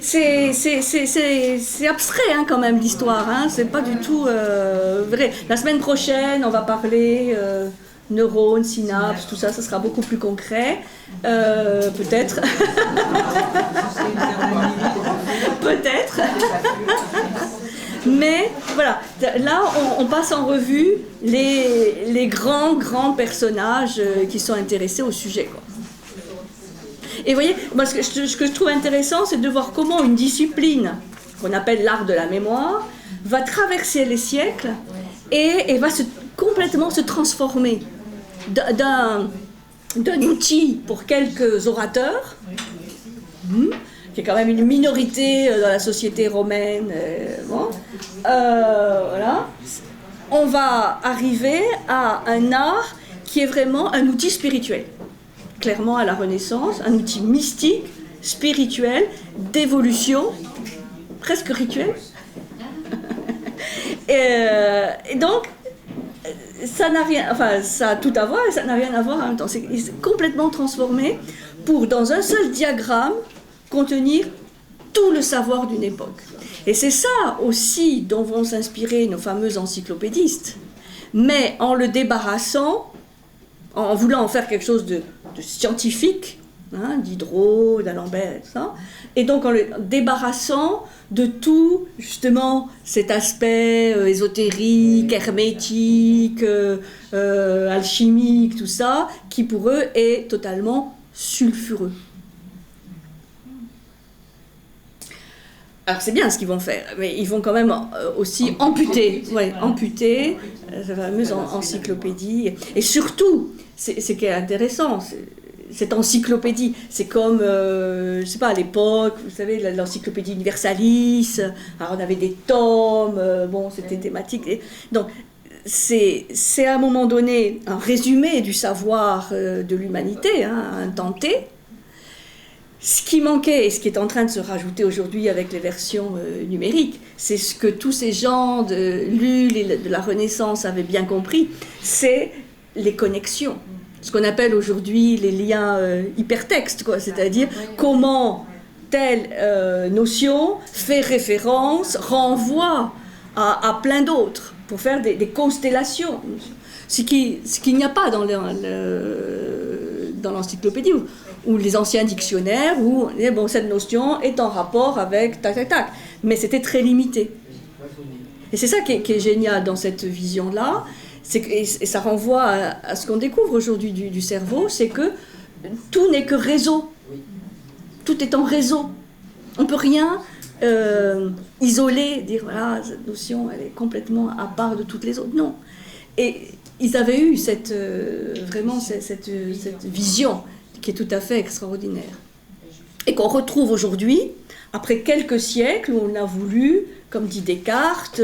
S1: abstrait, hein, quand même, l'histoire, hein, c'est pas du tout vrai. La semaine prochaine, on va parler neurones, synapses, tout ça, ça sera beaucoup plus concret, peut-être. Peut-être. Mais voilà, là on passe en revue les grands personnages qui sont intéressés au sujet, quoi. Et vous voyez, moi, ce que je trouve intéressant, c'est de voir comment une discipline, qu'on appelle l'art de la mémoire, va traverser les siècles et va complètement se transformer d'un outil pour quelques orateurs, qui est quand même une minorité dans la société romaine, voilà. On va arriver à un art qui est vraiment un outil spirituel. Clairement à la Renaissance, un outil mystique, spirituel, d'évolution, presque rituel. Et donc, ça n'a rien, enfin, ça a tout à voir et ça n'a rien à voir en même temps. C'est complètement transformé pour, dans un seul diagramme, contenir tout le savoir d'une époque. Et c'est ça aussi dont vont s'inspirer nos fameux encyclopédistes, mais en le débarrassant, en voulant en faire quelque chose de scientifique, hein, Diderot, d'Alembert, tout ça, et donc en le débarrassant de tout, justement, cet aspect ésotérique, hermétique, alchimique, tout ça, qui pour eux est totalement sulfureux. Alors c'est bien ce qu'ils vont faire, mais ils vont quand même aussi amputer la fameuse encyclopédie, et surtout, c'est ce qui est intéressant, cette encyclopédie, c'est comme, je sais pas, à l'époque, vous savez, l'encyclopédie Universalis, alors on avait des tomes, bon, c'était thématique, donc c'est à un moment donné un résumé du savoir de l'humanité, hein, un temps T. Ce qui manquait et ce qui est en train de se rajouter aujourd'hui avec les versions numériques, c'est ce que tous ces gens de Lull et de la Renaissance avaient bien compris, c'est les connexions. Ce qu'on appelle aujourd'hui les liens hypertextes, quoi, c'est-à-dire comment telle notion fait référence, renvoie à plein d'autres, pour faire des constellations. Ce qu'il n'y a pas dans l'encyclopédie, ou les anciens dictionnaires, où bon, cette notion est en rapport avec tac, tac, tac. Mais c'était très limité. Et c'est ça qui est génial dans cette vision-là, et ça renvoie à ce qu'on découvre aujourd'hui du cerveau, c'est que tout n'est que réseau. Tout est en réseau. On ne peut rien isoler, dire voilà, cette notion, elle est complètement à part de toutes les autres. Non. Et ils avaient eu vraiment cette vision qui est tout à fait extraordinaire. Et qu'on retrouve aujourd'hui, après quelques siècles où on a voulu, comme dit Descartes,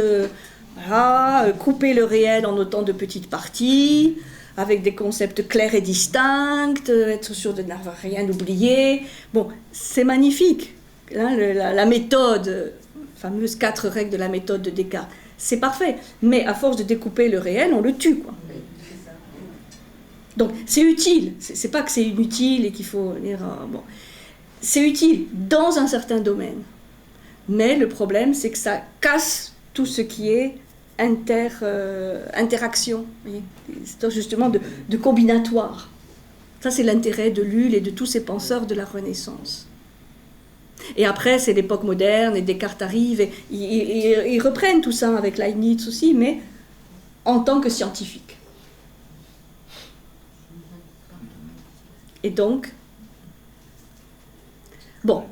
S1: couper le réel en autant de petites parties, avec des concepts clairs et distincts, être sûr de n'avoir rien oublié. Bon, c'est magnifique. Hein, la méthode, fameuse 4 règles de la méthode de Descartes, c'est parfait. Mais à force de découper le réel, on le tue, quoi. Donc c'est utile, c'est pas que c'est inutile et qu'il faut dire, bon, c'est utile dans un certain domaine, mais le problème c'est que ça casse tout ce qui est interaction, c'est justement de combinatoire. Ça c'est l'intérêt de Lull et de tous ces penseurs de la Renaissance. Et après c'est l'époque moderne et Descartes arrive et ils reprennent tout ça avec Leibniz aussi, mais en tant que scientifique. Et donc, bon.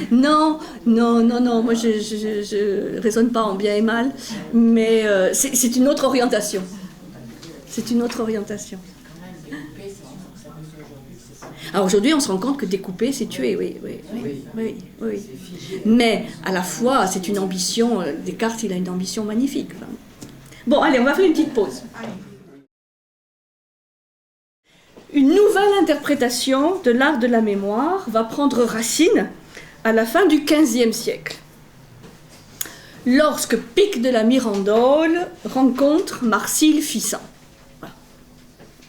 S1: Non, moi je raisonne pas en bien et mal, mais c'est une autre orientation. C'est une autre orientation. Alors aujourd'hui, on se rend compte que découper, c'est tuer, oui. Mais à la fois, c'est une ambition, Descartes, il a une ambition magnifique. Bon, allez, on va faire une petite pause. Une nouvelle interprétation de l'art de la mémoire va prendre racine à la fin du XVe siècle, lorsque Pic de la Mirandole rencontre Marsile Ficin. Voilà.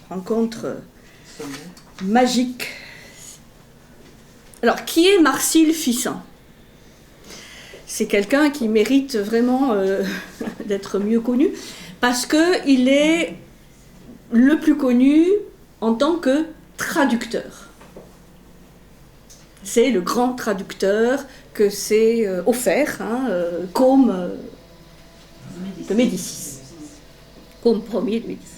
S1: Rencontre magique. Alors, qui est Marsile Ficin ? C'est quelqu'un qui mérite vraiment d'être mieux connu, parce qu'il est le plus connu en tant que traducteur. C'est le grand traducteur que s'est offert Côme de Médicis. Côme Ier de Médicis.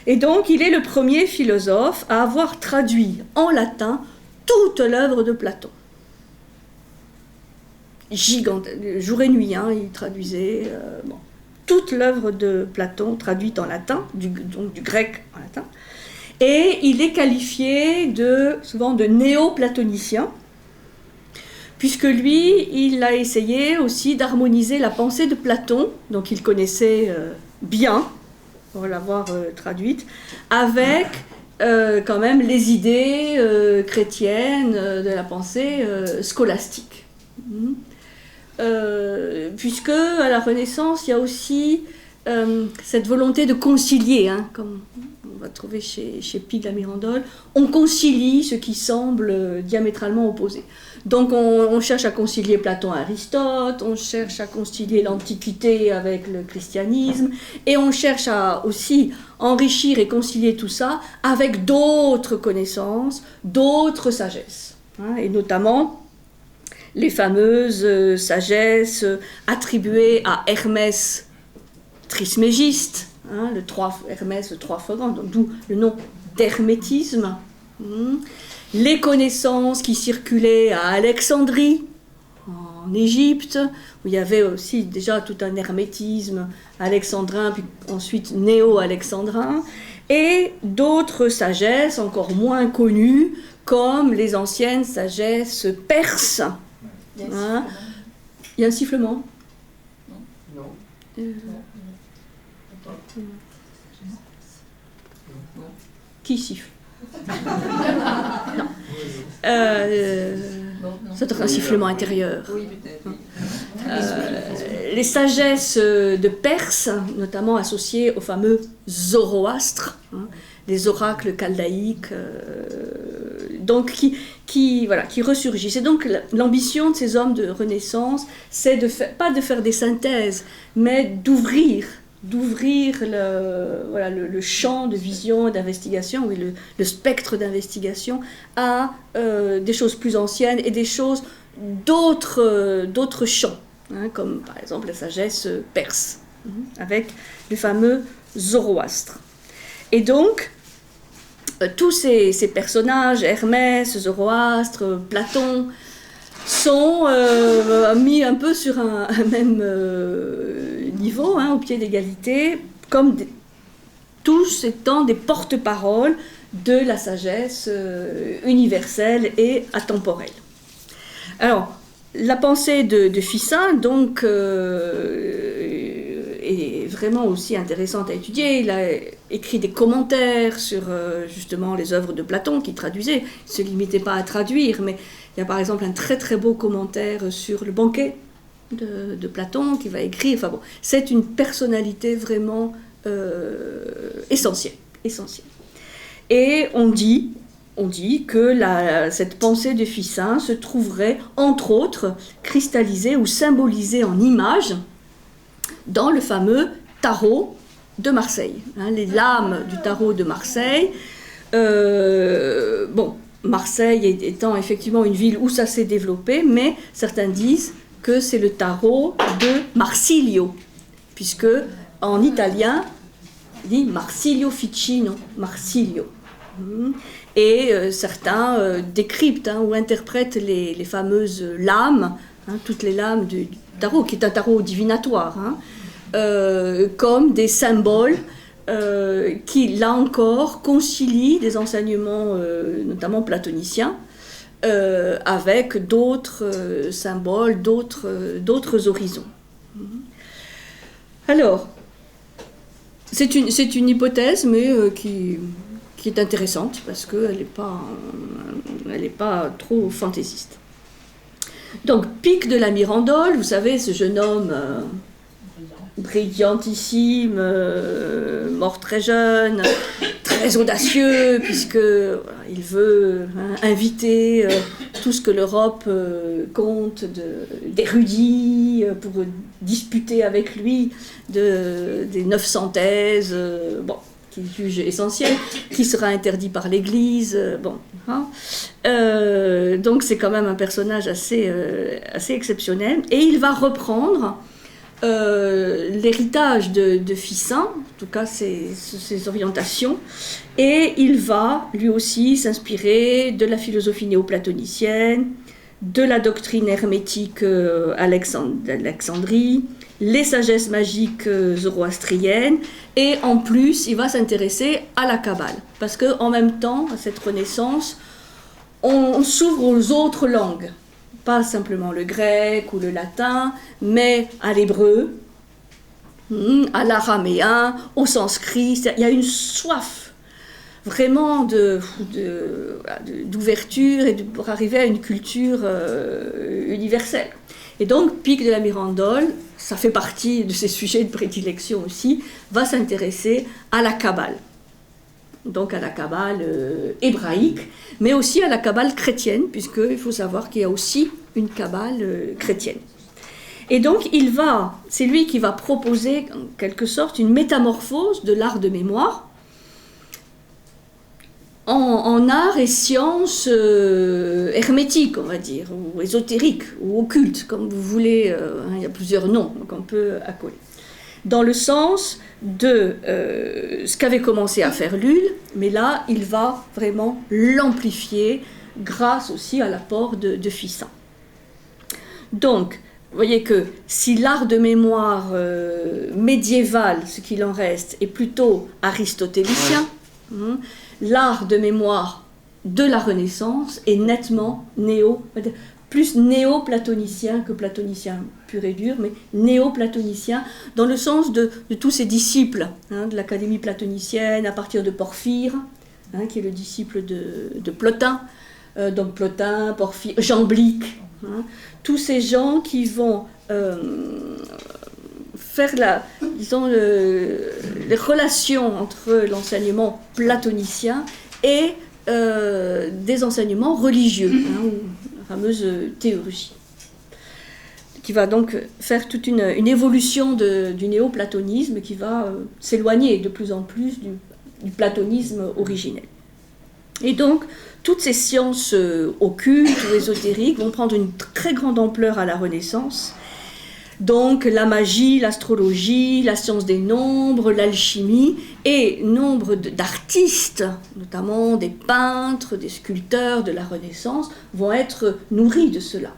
S1: Et donc, il est le premier philosophe à avoir traduit en latin toute l'œuvre de Platon. Jour et nuit, il traduisait toute l'œuvre de Platon traduite en latin, donc du grec en latin. Et il est qualifié souvent de néo-platonicien, puisque lui, il a essayé aussi d'harmoniser la pensée de Platon, donc il connaissait bien, pour l'avoir traduite, avec quand même les idées chrétiennes de la pensée scolastique. Puisque à la Renaissance, il y a aussi cette volonté de concilier, comme on va trouver chez Pic de la Mirandole, on concilie ce qui semble diamétralement opposé. Donc on cherche à concilier Platon et Aristote, on cherche à concilier l'Antiquité avec le christianisme, et on cherche à aussi enrichir et concilier tout ça avec d'autres connaissances, d'autres sagesses, et notamment les fameuses sagesses attribuées à Hermès Trismégiste, Hermès le Trois-Fois-Grand, d'où le nom d'hermétisme. Les connaissances qui circulaient à Alexandrie, en Égypte, où il y avait aussi déjà tout un hermétisme alexandrin, puis ensuite néo-alexandrin, et d'autres sagesses encore moins connues, comme les anciennes sagesses perses. Il y a un sifflement.
S3: Non.
S1: Qui siffle? Non. Ça doit être un sifflement intérieur.
S2: Oui, peut-être.
S1: Les sagesses de Perse, notamment associées au fameux Zoroastre, hein, les oracles chaldéiques, donc qui ressurgissent. Et donc l'ambition de ces hommes de Renaissance, c'est pas de faire des synthèses, mais d'ouvrir le champ de vision et d'investigation, oui, le spectre d'investigation à des choses plus anciennes et des choses d'autres champs, hein, comme par exemple la sagesse perse, avec le fameux Zoroastre. Et donc, tous ces personnages, Hermès, Zoroastre, Platon, sont mis un peu sur un même niveau, hein, au pied d'égalité, comme tous étant des porte-paroles de la sagesse universelle et atemporelle. Alors, la pensée de Ficin, donc, est vraiment aussi intéressante à étudier. Il a écrit des commentaires sur justement les œuvres de Platon qu'il traduisait. Il ne se limitait pas à traduire, mais il y a par exemple un très très beau commentaire sur le banquet de Platon qu'il va écrire. Enfin bon, c'est une personnalité vraiment essentielle. Et on dit que cette pensée de Ficin se trouverait, entre autres, cristallisée ou symbolisée en images dans le fameux tarot de Marseille. Hein, les lames du tarot de Marseille. Marseille étant effectivement une ville où ça s'est développé, mais certains disent que c'est le tarot de Marsilio, puisque en italien, il dit Marsilio Ficino, Marsilio. Et certains décryptent ou interprètent les fameuses lames, hein, toutes les lames du tarot, qui est un tarot divinatoire, hein, comme des symboles qui, là encore, concilient des enseignements, notamment platoniciens, avec d'autres symboles, d'autres horizons. Alors, c'est une hypothèse, mais qui est intéressante, parce qu'elle n'est pas trop fantaisiste. Donc, Pic de la Mirandole, vous savez, ce jeune homme brillantissime, mort très jeune, très audacieux, puisqu'il veut inviter tout ce que l'Europe compte d'érudits pour disputer avec lui des 900 thèses, qu'il juge essentielles, qui sera interdit par l'Église. Donc c'est quand même un personnage assez exceptionnel. Et il va reprendre l'héritage de Ficin, en tout cas ses orientations, et il va lui aussi s'inspirer de la philosophie néoplatonicienne, de la doctrine hermétique d'Alexandrie, les sagesses magiques zoroastriennes, et en plus il va s'intéresser à la Kabbale, parce qu'en même temps, à cette Renaissance, on s'ouvre aux autres langues, pas simplement le grec ou le latin, mais à l'hébreu, à l'araméen, au sanskrit. Il y a une soif vraiment d'ouverture et pour arriver à une culture universelle. Et donc, Pic de la Mirandole, ça fait partie de ses sujets de prédilection aussi, va s'intéresser à la Kabbale. Donc à la Kabbale hébraïque, mais aussi à la Kabbale chrétienne, puisqu'il faut savoir qu'il y a aussi une Kabbale chrétienne. Et donc c'est lui qui va proposer en quelque sorte une métamorphose de l'art de mémoire en art et sciences hermétiques, on va dire, ou ésotériques, ou occultes, comme vous voulez, il y a plusieurs noms qu'on peut accoler. Dans le sens de ce qu'avait commencé à faire Lull, mais là, il va vraiment l'amplifier grâce aussi à l'apport de Ficin. Donc, vous voyez que si l'art de mémoire médiéval, ce qu'il en reste, est plutôt aristotélicien, l'art de mémoire de la Renaissance est nettement plus néo-platonicien que platonicien pur et dur, mais néo-platonicien, dans le sens de tous ses disciples, de l'Académie platonicienne, à partir de Porphyre, qui est le disciple de Plotin, donc Plotin, Porphyre, Jamblique, tous ces gens qui vont faire les relations entre l'enseignement platonicien et des enseignements religieux, ou la fameuse théurgie, qui va donc faire toute une évolution du néoplatonisme qui va s'éloigner de plus en plus du platonisme originel. Et donc, toutes ces sciences occultes ou ésotériques vont prendre une très grande ampleur à la Renaissance. Donc la magie, l'astrologie, la science des nombres, l'alchimie, et nombre d'artistes, notamment des peintres, des sculpteurs de la Renaissance, vont être nourris de cela.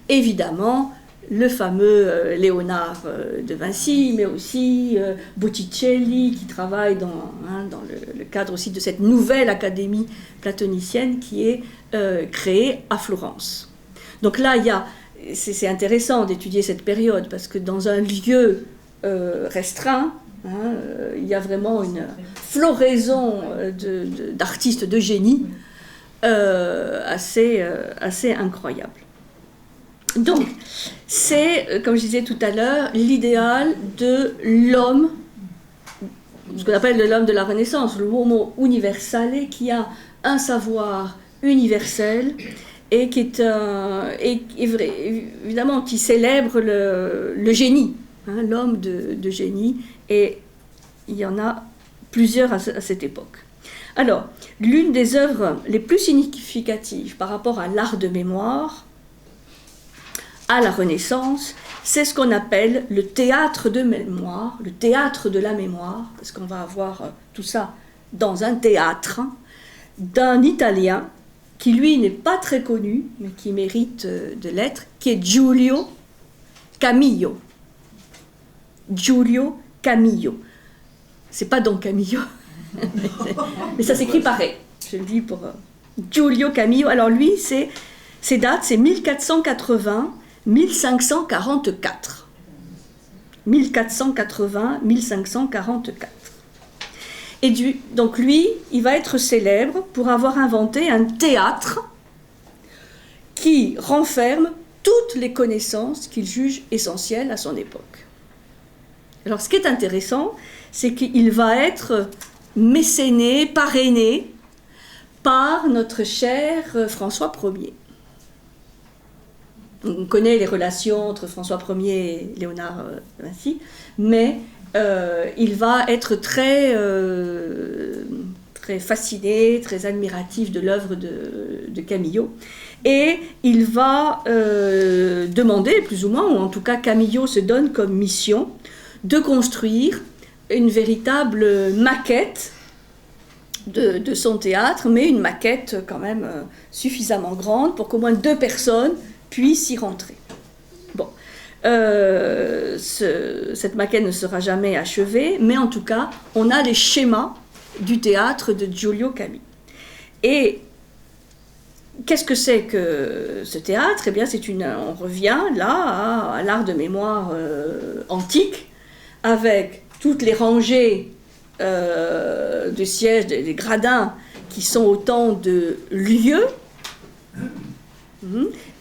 S1: Évidemment, le fameux Léonard de Vinci, mais aussi Botticelli, qui travaille dans le cadre aussi de cette nouvelle académie platonicienne qui est créée à Florence. Donc là, c'est intéressant d'étudier cette période, parce que dans un lieu restreint, il y a vraiment une floraison d'artistes de génie assez incroyable. Donc, c'est, comme je disais tout à l'heure, l'idéal de l'homme, ce qu'on appelle l'homme de la Renaissance, l'uomo universale, qui a un savoir universel et qui est évidemment qui célèbre le génie, l'homme de génie, et il y en a plusieurs à cette époque. Alors, l'une des œuvres les plus significatives par rapport à l'art de mémoire, à la Renaissance, c'est ce qu'on appelle le théâtre de mémoire, le théâtre de la mémoire, parce qu'on va avoir tout ça dans un théâtre, d'un Italien qui lui n'est pas très connu, mais qui mérite de l'être, qui est Giulio Camillo. Giulio Camillo. C'est pas Don Camillo, mais ça s'écrit pareil. Je le dis pour Giulio Camillo. Alors lui, ses dates, c'est 1480-1544. 1480-1544. Et donc lui, il va être célèbre pour avoir inventé un théâtre qui renferme toutes les connaissances qu'il juge essentielles à son époque. Alors ce qui est intéressant, c'est qu'il va être mécéné, parrainé par notre cher François Ier. On connaît les relations entre François Ier et Léonard de Vinci, mais il va être très fasciné, très admiratif de l'œuvre de Camillo. Et il va demander, plus ou moins, ou en tout cas Camillo se donne comme mission, de construire une véritable maquette de son théâtre, mais une maquette quand même suffisamment grande pour qu'au moins 2 personnes puissent y rentrer. Bon, cette maquette ne sera jamais achevée, mais en tout cas, on a les schémas du théâtre de Giulio Camillo. Et qu'est-ce que c'est que ce théâtre ? Eh bien, on revient là à l'art de mémoire antique, avec toutes les rangées de sièges, des gradins, qui sont autant de lieux,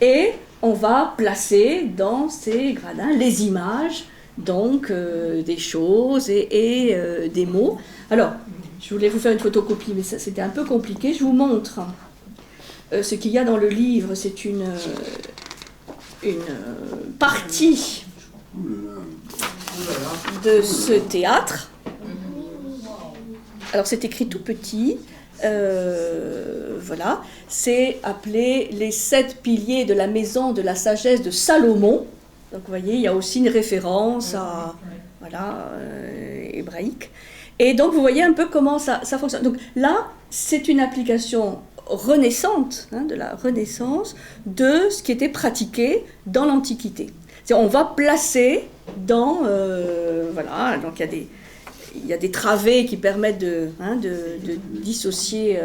S1: et on va placer dans ces gradins les images, donc des choses et des mots. Alors, je voulais vous faire une photocopie, mais ça c'était un peu compliqué. Je vous montre ce qu'il y a dans le livre. C'est une partie de ce théâtre. Alors c'est écrit tout petit. Voilà, c'est appelé les 7 piliers de la maison de la sagesse de Salomon. Donc vous voyez, il y a aussi une référence à hébraïque. Et donc vous voyez un peu comment ça fonctionne. Donc là, c'est une application renaissante, de la Renaissance, de ce qui était pratiqué dans l'Antiquité. On va placer dans... voilà, donc il y a des travées qui permettent de dissocier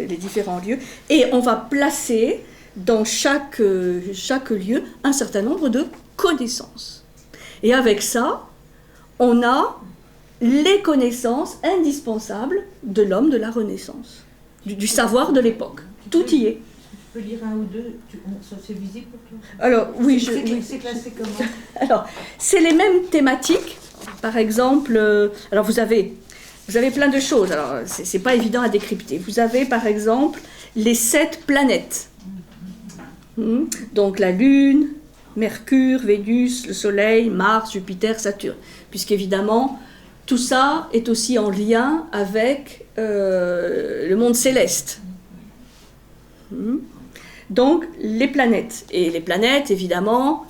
S1: les différents lieux, et on va placer dans chaque lieu un certain nombre de connaissance. Et avec ça, on a les connaissances indispensables de l'homme de la Renaissance, du savoir de l'époque. Tout y est.
S3: Tu peux lire un ou deux, ça c'est visible pour toi?
S1: Alors, oui,
S3: C'est classé comment?
S1: Alors, c'est les mêmes thématiques. Par exemple, alors vous avez plein de choses. Alors, c'est pas évident à décrypter. Vous avez, par exemple, les 7 planètes. Donc, la Lune, Mercure, Vénus, le Soleil, Mars, Jupiter, Saturne. Puisqu'évidemment, tout ça est aussi en lien avec le monde céleste. Donc, les planètes. Et les planètes, évidemment,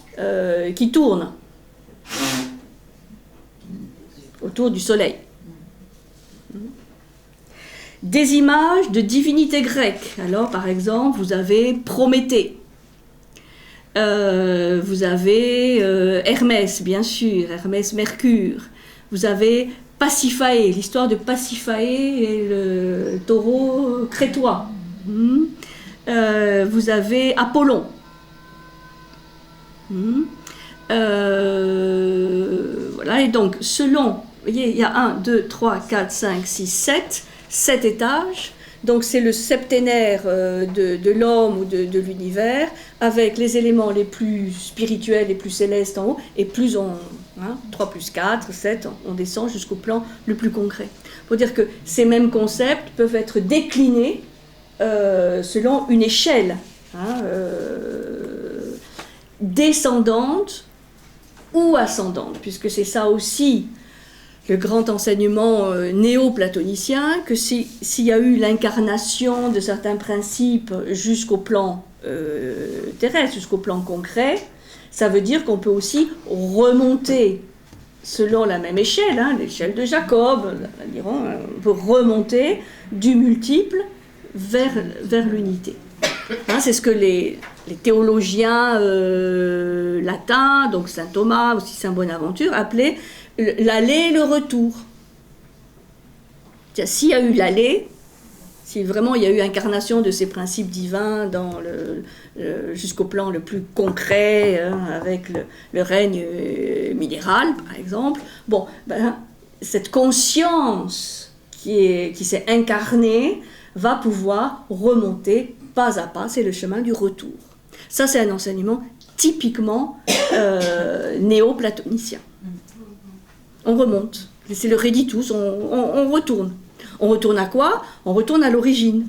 S1: qui tournent autour du Soleil. Des images de divinités grecques. Alors, par exemple, vous avez Prométhée. Vous avez Hermès, bien sûr, Hermès Mercure. Vous avez Pasiphae, l'histoire de Pasiphae et le taureau crétois. Vous avez Apollon. Voilà, et donc, selon, vous voyez, il y a 1, 2, 3, 4, 5, 6, 7 étages. Donc, c'est le septénaire de l'homme ou de l'univers, avec les éléments les plus spirituels, les plus célestes en haut, et plus on, 3 plus 4, 7, on descend jusqu'au plan le plus concret. Il faut dire que ces mêmes concepts peuvent être déclinés selon une échelle descendante ou ascendante, puisque c'est ça aussi le grand enseignement néo-platonicien, que s'il y a eu l'incarnation de certains principes jusqu'au plan terrestre, jusqu'au plan concret, ça veut dire qu'on peut aussi remonter selon la même échelle, l'échelle de Jacob, on peut remonter du multiple vers l'unité. C'est ce que les théologiens latins, donc saint Thomas, aussi saint Bonaventure, appelaient l'aller et le retour. S'il y a eu l'aller, si vraiment il y a eu incarnation de ces principes divins dans jusqu'au plan le plus concret, avec le règne minéral, par exemple, cette conscience qui s'est incarnée va pouvoir remonter pas à pas, c'est le chemin du retour. Ça, c'est un enseignement typiquement néo-platonicien. On remonte, c'est le réditus, on retourne. On retourne à quoi? On retourne à l'origine.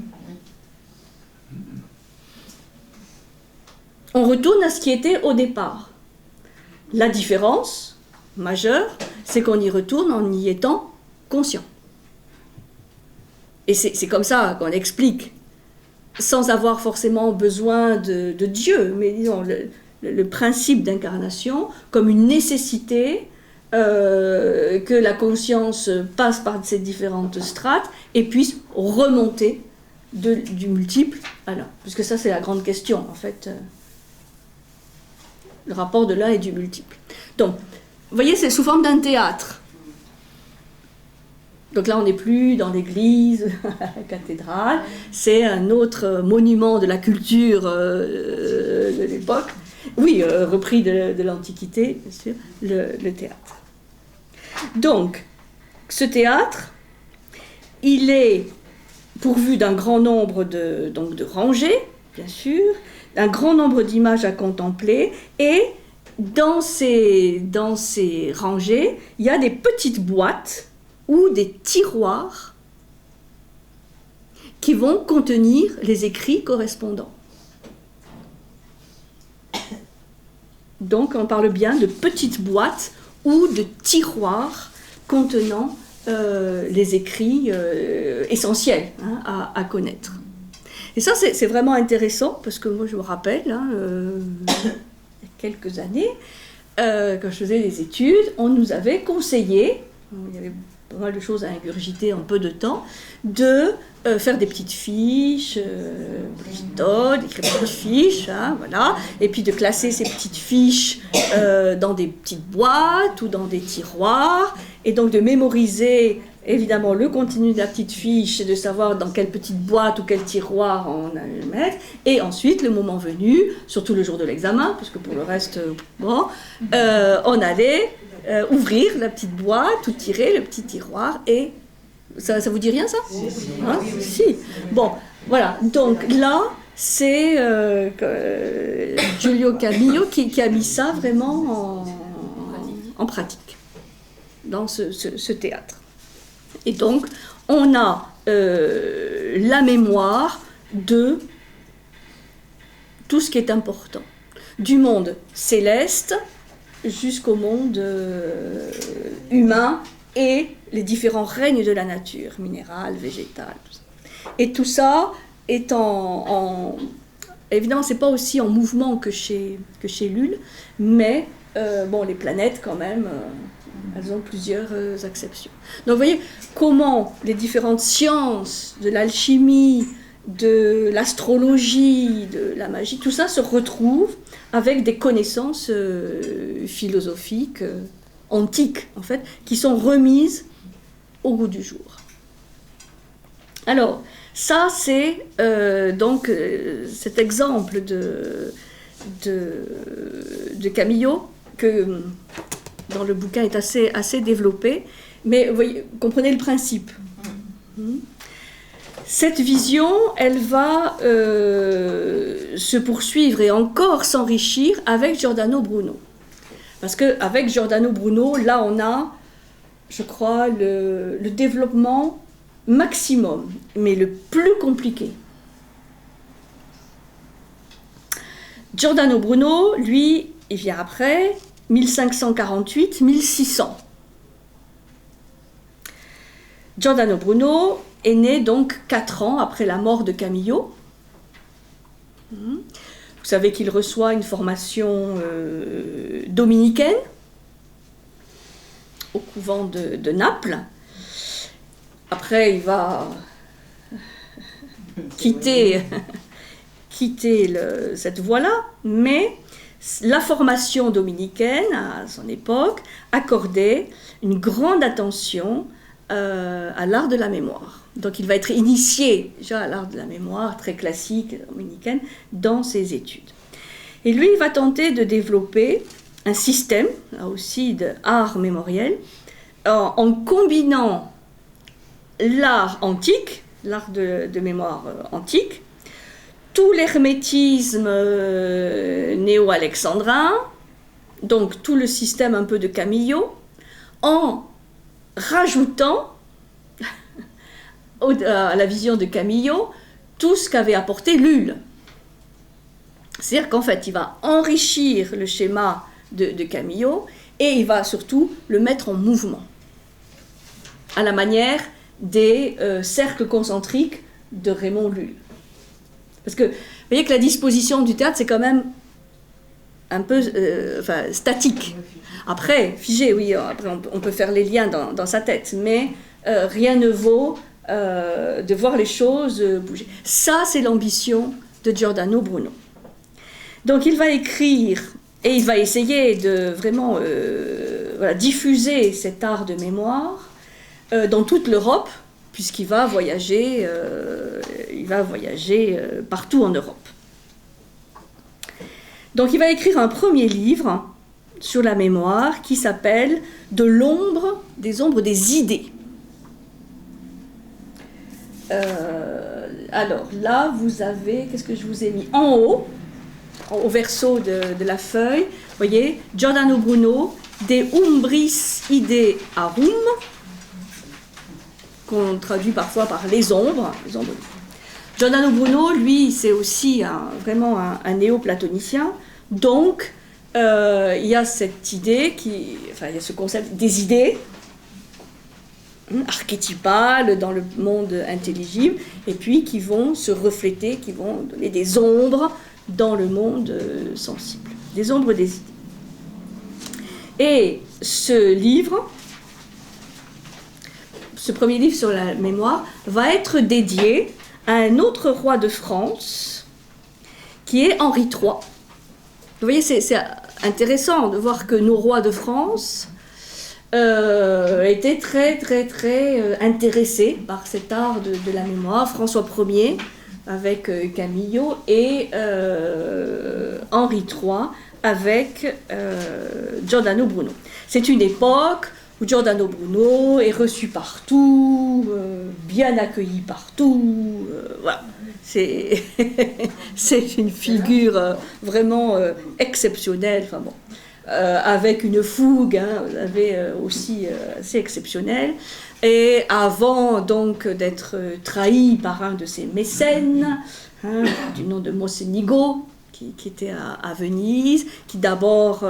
S1: On retourne à ce qui était au départ. La différence majeure, c'est qu'on y retourne en y étant conscient. Et c'est comme ça qu'on explique, sans avoir forcément besoin de Dieu, mais disons le principe d'incarnation comme une nécessité que la conscience passe par ces différentes strates et puisse remonter du multiple à l'un. Puisque ça, c'est la grande question, en fait, le rapport de l'un et du multiple. Donc, vous voyez, c'est sous forme d'un théâtre. Donc là, on n'est plus dans l'église, la cathédrale, c'est un autre monument de la culture de l'époque. Oui, repris de l'Antiquité, bien sûr, le théâtre. Donc, ce théâtre, il est pourvu d'un grand nombre de rangées, bien sûr, un grand nombre d'images à contempler, et dans ces rangées, il y a des petites boîtes ou des tiroirs qui vont contenir les écrits correspondants. Donc on parle bien de petites boîtes ou de tiroirs contenant les écrits essentiels à connaître. Et ça c'est vraiment intéressant parce que moi je me rappelle, il y a quelques années, quand je faisais les études, on nous avait conseillé, il y avait pas mal de choses à ingurgiter en peu de temps, de faire des petites fiches, d'écrire des petites fiches, hein, voilà, et puis de classer ces petites fiches dans des petites boîtes ou dans des tiroirs, et donc de mémoriser évidemment le contenu de la petite fiche et de savoir dans quelle petite boîte ou quel tiroir on allait le mettre, et ensuite, le moment venu, surtout le jour de l'examen, puisque pour le reste, bon, on allait ouvrir la petite boîte ou tirer le petit tiroir et... Ça vous dit rien, ça? Hein? Si. Bon, voilà. Donc là, c'est Giulio Camillo qui a mis ça vraiment en pratique dans ce théâtre. Et donc, on a la mémoire de tout ce qui est important, du monde céleste jusqu'au monde humain et les différents règnes de la nature, minérale, végétale, tout ça. Et tout ça est évidemment, c'est pas aussi en mouvement que chez Lull, mais bon, les planètes, quand même, elles ont plusieurs acceptions. Donc, vous voyez comment les différentes sciences de l'alchimie, de l'astrologie, de la magie, tout ça se retrouve avec des connaissances philosophiques antiques, en fait, qui sont remises au goût du jour. Alors, ça, c'est donc cet exemple de Camillo, que dans le bouquin est assez développé, mais vous voyez, comprenez le principe. Cette vision, elle va se poursuivre et encore s'enrichir avec Giordano Bruno. Parce qu'avec Giordano Bruno, là, on a, je crois, le développement maximum, mais le plus compliqué. Giordano Bruno, lui, il vient après, 1548-1600. Giordano Bruno est né donc 4 ans après la mort de Camillo. Vous savez qu'il reçoit une formation dominicaine au couvent de Naples. Après, il va quitter cette voie-là, mais la formation dominicaine, à son époque, accordait une grande attention à l'art de la mémoire. Donc il va être initié déjà à l'art de la mémoire, très classique, dominicaine, dans ses études. Et lui, il va tenter de développer un système, là aussi, d'art mémoriel, en combinant l'art antique, l'art de mémoire antique, tout l'hermétisme néo-alexandrin, donc tout le système un peu de Camillo, en rajoutant à la vision de Camillo tout ce qu'avait apporté Lull. C'est-à-dire qu'en fait, il va enrichir le schéma de Camillo et il va surtout le mettre en mouvement, à la manière des cercles concentriques de Raymond Lull. Parce que vous voyez que la disposition du théâtre, c'est quand même un peu statique. Après, figé, oui, après on peut faire les liens dans sa tête, mais rien ne vaut de voir les choses bouger. Ça, c'est l'ambition de Giordano Bruno. Donc il va écrire et il va essayer de vraiment diffuser cet art de mémoire dans toute l'Europe, puisqu'il va voyager, partout en Europe. Donc il va écrire un premier livre sur la mémoire qui s'appelle « De l'ombre, des ombres des idées ». Alors là, vous avez, qu'est-ce que je vous ai mis en haut, au verso de la feuille, vous voyez, Giordano Bruno, De umbris idearum, qu'on traduit parfois par les ombres. Giordano Bruno, lui, c'est aussi vraiment un néo-platonicien, donc il y a cette idée, il y a ce concept des idées, archétypales dans le monde intelligible, et puis qui vont se refléter, qui vont donner des ombres dans le monde sensible, des ombres des idées. Et ce livre ce premier livre sur la mémoire va être dédié à un autre roi de France, qui est Henri III. Vous voyez, c'est intéressant de voir que nos rois de France étaient très, très, très intéressés par cet art de la mémoire. François Ier, avec Camillo, et Henri III, avec Giordano Bruno. C'est une époque où Giordano Bruno est reçu partout, bien accueilli partout, voilà. C'est une figure vraiment exceptionnelle, enfin bon, avec une fougue, hein, vous avez aussi assez exceptionnelle. Et avant donc d'être trahi par un de ses mécènes, hein, du nom de Mocenigo, qui était à Venise, qui d'abord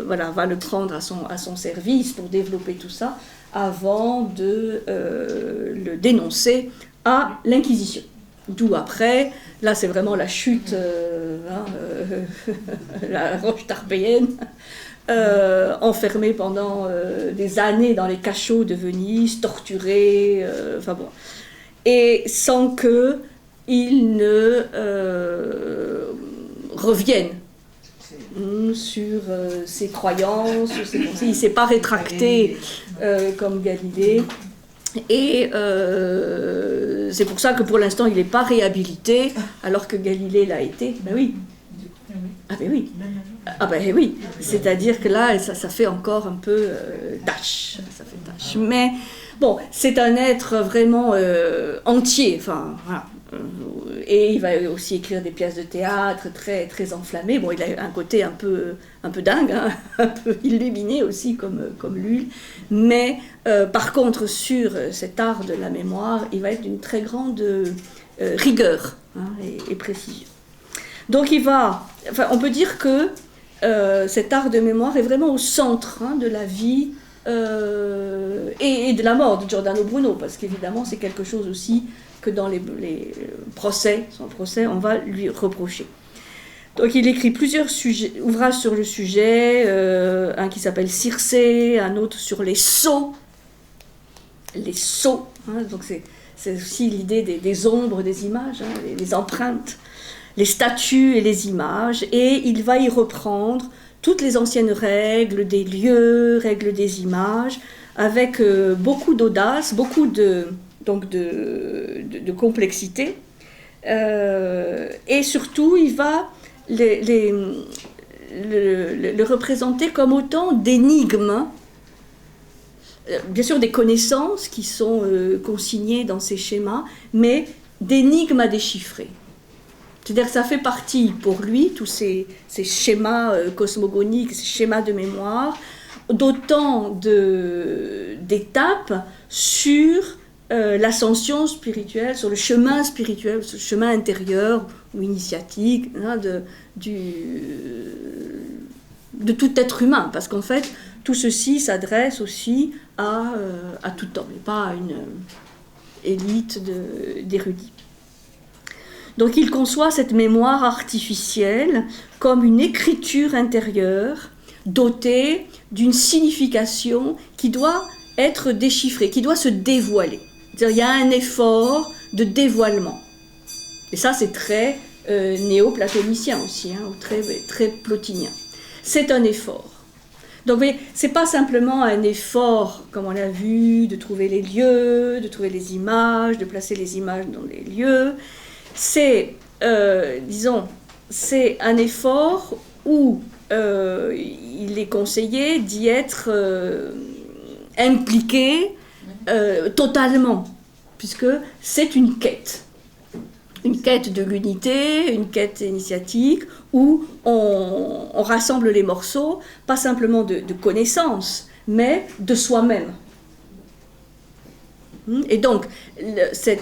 S1: voilà, va le prendre à son service pour développer tout ça, avant de le dénoncer à l'Inquisition. D'où après, là c'est vraiment la chute, la roche tarpéienne, enfermé pendant des années dans les cachots de Venise, torturé, enfin bon, et sans que il ne revienne sur ses croyances, sur ses pensées. Il ne s'est pas rétracté comme Galilée. Et c'est pour ça que pour l'instant il n'est pas réhabilité, alors que Galilée l'a été. Ben oui. Ah ben oui. Ah ben oui. C'est-à-dire que là, ça fait encore un peu tâche. Ça fait tâche. Mais bon, c'est un être vraiment entier. Enfin, voilà. Et il va aussi écrire des pièces de théâtre très, très enflammées. Bon, il a un côté un peu dingue, hein, un peu illuminé aussi comme Lul. Mais par contre, sur cet art de la mémoire, il va être d'une très grande rigueur, hein, et précision. Donc on peut dire que cet art de mémoire est vraiment au centre, hein, de la vie et de la mort de Giordano Bruno, parce qu'évidemment c'est quelque chose aussi que dans les son procès, on va lui reprocher. Donc il écrit plusieurs ouvrages sur le sujet, un qui s'appelle Circé, un autre sur les sceaux. Les sceaux, hein, donc c'est aussi l'idée des ombres, des images, hein, les empreintes, les statues et les images, et il va y reprendre toutes les anciennes règles des lieux, règles des images, avec beaucoup d'audace, beaucoup de complexité, et surtout il va le représenter comme autant d'énigmes, bien sûr des connaissances qui sont consignées dans ces schémas, mais d'énigmes à déchiffrer. C'est-à-dire que ça fait partie pour lui, tous ces schémas cosmogoniques, ces schémas de mémoire, d'autant d'étapes sur l'ascension spirituelle, sur le chemin spirituel, sur le chemin intérieur ou initiatique, hein, de tout être humain, parce qu'en fait tout ceci s'adresse aussi à tout homme, et pas à une élite d'érudits. Donc il conçoit cette mémoire artificielle comme une écriture intérieure dotée d'une signification qui doit être déchiffrée, qui doit se dévoiler. C'est-à-dire il y a un effort de dévoilement. Et ça c'est très néo-platonicien aussi, hein, ou très, très plotinien. C'est un effort. Donc vous voyez, c'est pas simplement un effort, comme on l'a vu, de trouver les lieux, de trouver les images, de placer les images dans les lieux. C'est, c'est un effort où il est conseillé d'y être impliqué totalement, puisque c'est une quête de l'unité, une quête initiatique, où on rassemble les morceaux, pas simplement de connaissances, mais de soi-même. Et donc, ces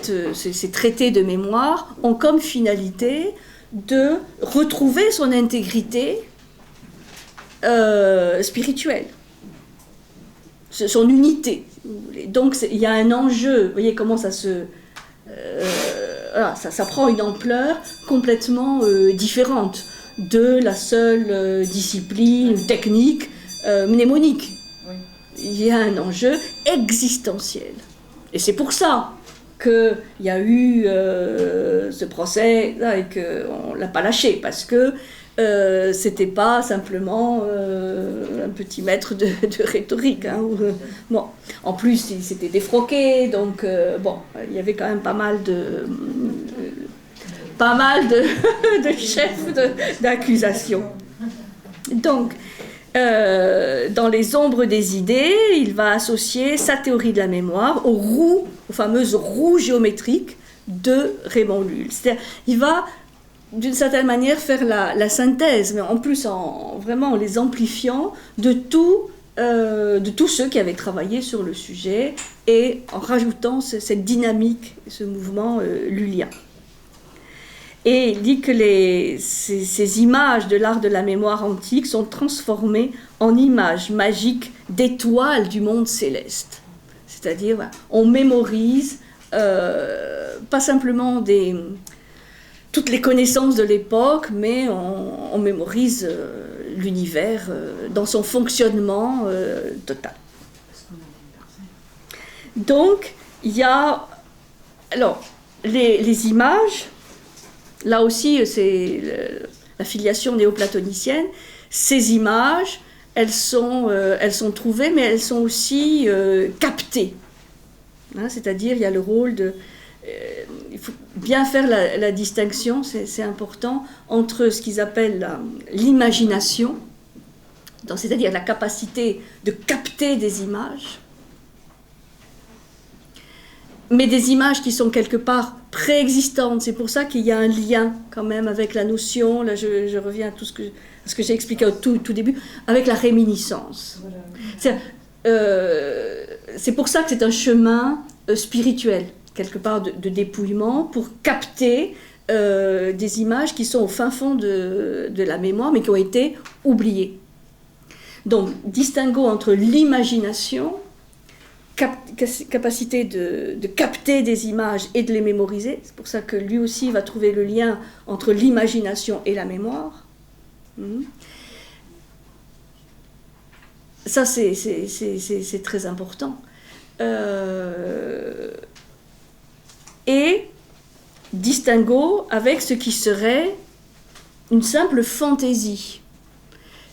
S1: traités de mémoire ont comme finalité de retrouver son intégrité spirituelle, son unité. Donc, il y a un enjeu, vous voyez comment ça ça prend une ampleur complètement différente de la seule discipline technique mnémonique. Oui. Il y a un enjeu existentiel. Et c'est pour ça qu'il y a eu ce procès là, et qu'on ne l'a pas lâché, parce que c'était pas simplement un petit maître de rhétorique. Hein, bon. En plus, il s'était défroqué, donc bon, il y avait quand même pas mal de chefs d'accusation. Donc, dans les ombres des idées, il va associer sa théorie de la mémoire aux fameuses roues géométriques de Raymond Lull. C'est-à-dire, il va d'une certaine manière faire la synthèse, mais en plus vraiment en les amplifiant de tous ceux qui avaient travaillé sur le sujet et en rajoutant cette dynamique, ce mouvement lullien. Et il dit que ces images de l'art de la mémoire antique sont transformées en images magiques d'étoiles du monde céleste. C'est-à-dire, voilà, on mémorise pas simplement toutes les connaissances de l'époque, mais on mémorise l'univers dans son fonctionnement total. Donc, il y a alors les images. Là aussi, c'est la filiation néoplatonicienne. Ces images, elles sont trouvées, mais elles sont aussi captées. Hein, c'est-à-dire, il y a le rôle de... il faut bien faire la distinction, c'est important, entre ce qu'ils appellent l'imagination, c'est-à-dire la capacité de capter des images, mais des images qui sont quelque part préexistantes. C'est pour ça qu'il y a un lien quand même avec la notion, là je reviens à ce que j'ai expliqué au tout début, avec la réminiscence. C'est pour ça que c'est un chemin spirituel, quelque part de dépouillement, pour capter des images qui sont au fin fond de la mémoire, mais qui ont été oubliées. Donc, distinguo entre l'imagination, capacité de capter des images et de les mémoriser. C'est pour ça que lui aussi va trouver le lien entre l'imagination et la mémoire. Ça, c'est très important. Et distinguo avec ce qui serait une simple fantaisie,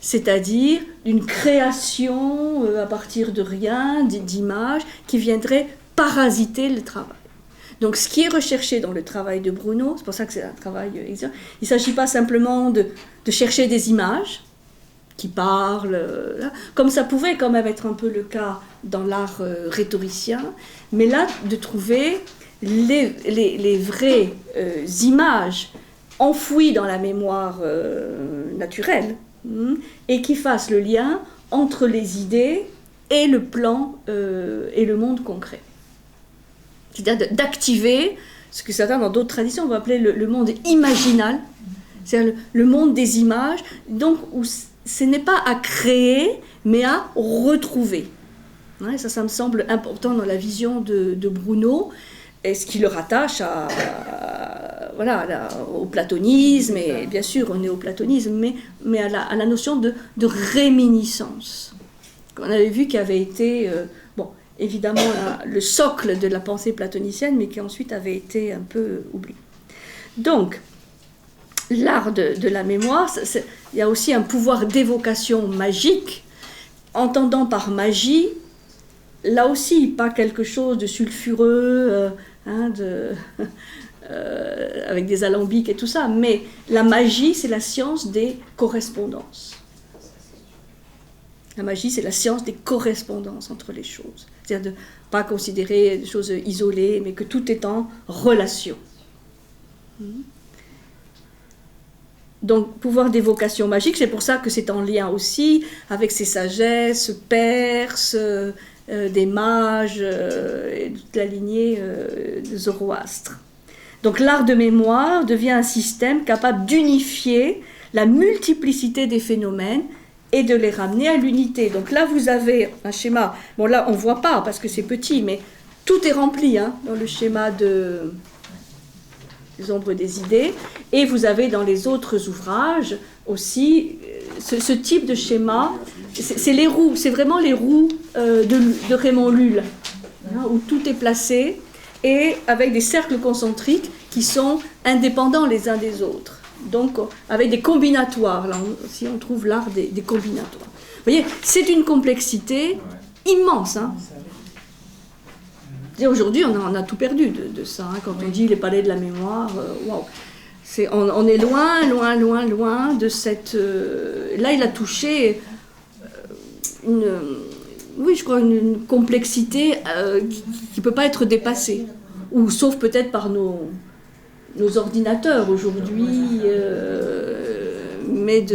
S1: c'est-à-dire une création à partir de rien, d'images, qui viendraient parasiter le travail. Donc ce qui est recherché dans le travail de Bruno, c'est pour ça que c'est un travail exigeant, il ne s'agit pas simplement de chercher des images qui parlent, comme ça pouvait quand même être un peu le cas dans l'art rhétoricien, mais là de trouver les vraies images enfouies dans la mémoire naturelle, et qui fassent le lien entre les idées et le plan et le monde concret. C'est-à-dire d'activer ce que certains dans d'autres traditions vont appeler le monde imaginal, c'est-à-dire le monde des images, donc où ce n'est pas à créer, mais à retrouver. Ouais, ça me semble important dans la vision de Bruno, et ce qui le rattache au platonisme, et bien sûr au néoplatonisme, mais à la notion de réminiscence, qu'on avait vu qui avait été, évidemment, le socle de la pensée platonicienne, mais qui ensuite avait été un peu oublié. Donc, l'art de la mémoire, il y a aussi un pouvoir d'évocation magique, entendant par magie, là aussi, pas quelque chose de sulfureux, avec des alambics et tout ça, mais la magie, c'est la science des correspondances. La magie, c'est la science des correspondances entre les choses. C'est-à-dire de ne pas considérer des choses isolées, mais que tout est en relation. Donc, pouvoir d'évocation magique, c'est pour ça que c'est en lien aussi avec ces sagesses perses, des mages et toute la lignée de Zoroastre. Donc l'art de mémoire devient un système capable d'unifier la multiplicité des phénomènes et de les ramener à l'unité. Donc là, vous avez un schéma, bon là on ne voit pas parce que c'est petit, mais tout est rempli dans le schéma des ombres des idées, et vous avez dans les autres ouvrages aussi ce type de schéma. C'est les roues, c'est vraiment les roues de Raymond Lull. où tout est placé, et avec des cercles concentriques qui sont indépendants les uns des autres. Donc, avec des combinatoires. Là aussi, on trouve l'art des combinatoires. Vous voyez, c'est une complexité immense. Hein. Et aujourd'hui, on a tout perdu de ça. Hein. Quand on dit les palais de la mémoire, waouh. On est loin, loin, loin, loin de cette... là, il a touché une complexité qui ne peut pas être dépassée. Ou sauf peut-être par nos ordinateurs aujourd'hui, mais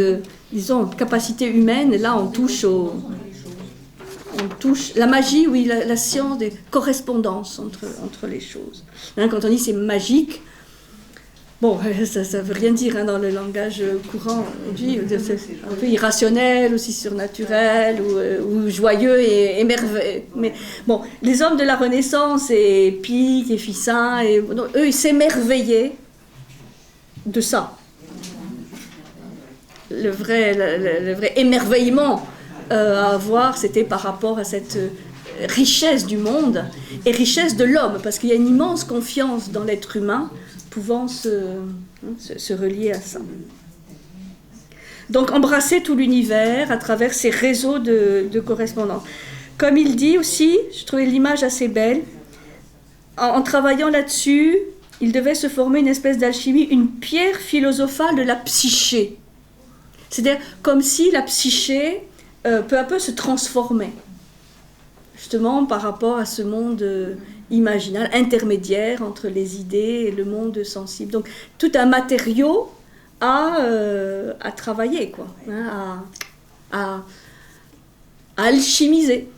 S1: disons, capacité humaine, là, on touche la magie, oui, la science des correspondances entre les choses. Hein, quand on dit c'est magique, bon, ça ne veut rien dire hein, dans le langage courant aujourd'hui, c'est un peu irrationnel, aussi surnaturel, ou joyeux et merveilleux. Mais bon, les hommes de la Renaissance, et Pic et Ficin, eux, ils s'émerveillaient de ça. Le vrai émerveillement à avoir, c'était par rapport à cette richesse du monde et richesse de l'homme, parce qu'il y a une immense confiance dans l'être humain pouvant se relier à ça. Donc embrasser tout l'univers à travers ces réseaux de correspondance. Comme il dit aussi, je trouvais l'image assez belle, en travaillant là-dessus, il devait se former une espèce d'alchimie, une pierre philosophale de la psyché. C'est-à-dire comme si la psyché, peu à peu, se transformait, justement par rapport à ce monde imaginal, intermédiaire entre les idées et le monde sensible. Donc tout un matériau à travailler, quoi, hein, à alchimiser.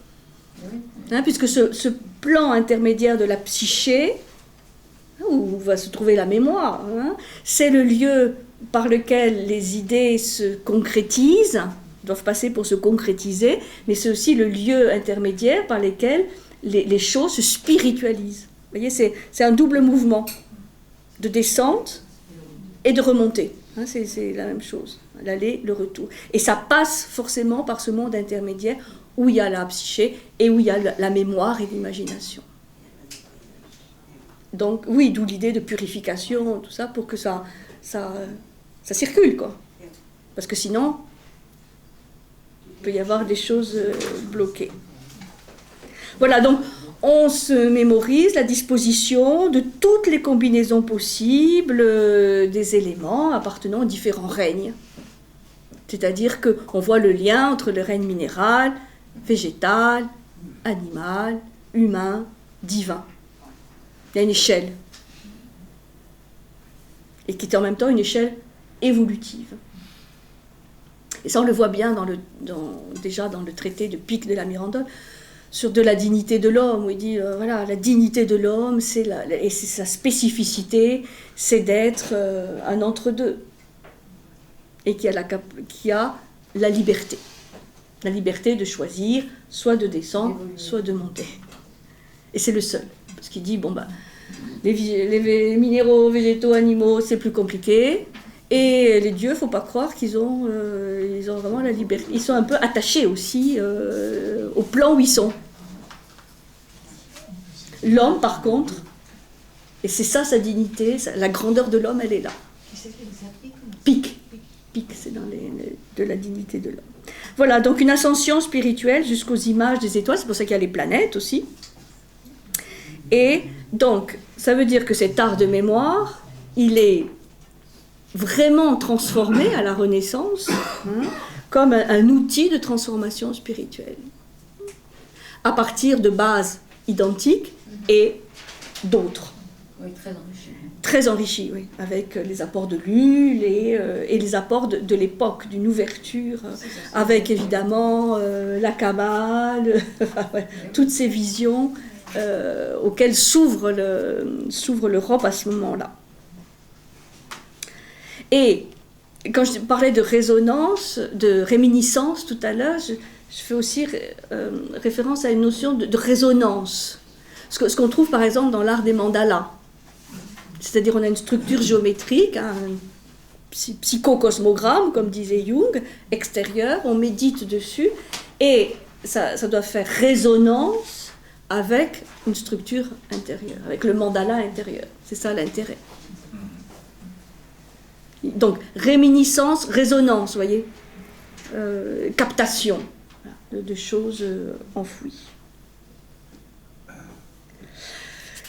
S1: Hein, puisque ce plan intermédiaire de la psyché, où va se trouver la mémoire, hein, c'est le lieu par lequel les idées se concrétisent, doivent passer pour se concrétiser, mais c'est aussi le lieu intermédiaire par lequel les choses se spiritualisent. Vous voyez, c'est un double mouvement de descente et de remontée. Hein, c'est la même chose, l'aller, le retour. Et ça passe forcément par ce monde intermédiaire où il y a la psyché et où il y a la mémoire et l'imagination. Donc oui, d'où l'idée de purification, tout ça, pour que ça circule, quoi. Parce que sinon, il peut y avoir des choses bloquées. Voilà, donc on se mémorise la disposition de toutes les combinaisons possibles des éléments appartenant aux différents règnes. C'est-à-dire qu'on voit le lien entre le règne minéral, végétal, animal, humain, divin. Il y a une échelle. Et qui est en même temps une échelle évolutive. Et ça, on le voit bien déjà dans le traité de Pic de la Mirandole, sur de la dignité de l'homme, où il dit, voilà, la dignité de l'homme, et c'est sa spécificité, c'est d'être un entre-deux. Et qui a la liberté. La liberté de choisir, soit de descendre, soit de monter. Et c'est le seul. Parce qu'il dit, bon, les minéraux, végétaux, animaux, c'est plus compliqué. Et les dieux, il ne faut pas croire qu'ils ont vraiment la liberté. Ils sont un peu attachés aussi au plan où ils sont. L'homme, par contre, et c'est ça sa dignité, la grandeur de l'homme, elle est là. Pic, c'est dans de la dignité de l'homme. Voilà, donc une ascension spirituelle jusqu'aux images des étoiles, c'est pour ça qu'il y a les planètes aussi. Et donc, ça veut dire que cet art de mémoire, il est vraiment transformé à la Renaissance, hein, comme un outil de transformation spirituelle, à partir de bases identiques et d'autres.
S2: Oui, très enrichi.
S1: Très enrichi, oui, avec les apports de Lulle et les apports de l'époque, d'une ouverture, avec évidemment la Kabbale, toutes ces visions auxquelles s'ouvre l'Europe à ce moment-là. Et quand je parlais de résonance, de réminiscence tout à l'heure, je fais aussi référence à une notion de résonance. Ce qu'on trouve par exemple dans l'art des mandalas. C'est-à-dire on a une structure géométrique, un psychocosmogramme, comme disait Jung, extérieur, on médite dessus, et ça doit faire résonance avec une structure intérieure, avec le mandala intérieur. C'est ça l'intérêt. Donc, réminiscence, résonance, vous voyez, captation de choses enfouies.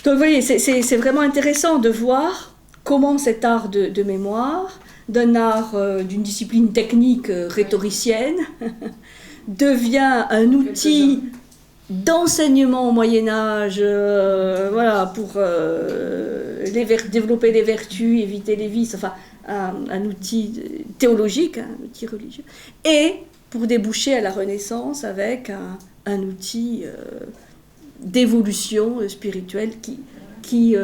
S1: Donc, vous voyez, c'est vraiment intéressant de voir comment cet art de mémoire, d'un art, d'une discipline technique rhétoricienne, devient un outil d'enseignement au Moyen-Âge, voilà, pour développer les vertus, éviter les vices, enfin, un outil théologique, un outil religieux, et pour déboucher à la Renaissance avec un outil d'évolution spirituelle qui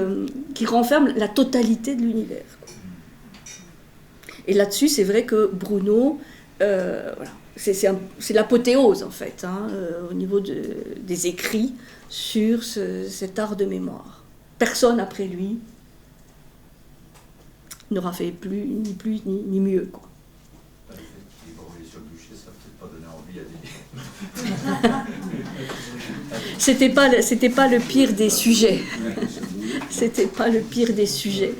S1: renferme la totalité de l'univers. Et là-dessus, c'est vrai que Bruno, voilà, c'est l'apothéose en fait, hein, au niveau des écrits sur cet art de mémoire. Personne après lui n'aura fait ni plus ni mieux, quoi.
S4: Le fait qu'il ait brûlé sur le bûcher, ça va peut-être pas donner envie à des...
S1: C'était pas le pire des sujets. C'était pas le pire des sujets.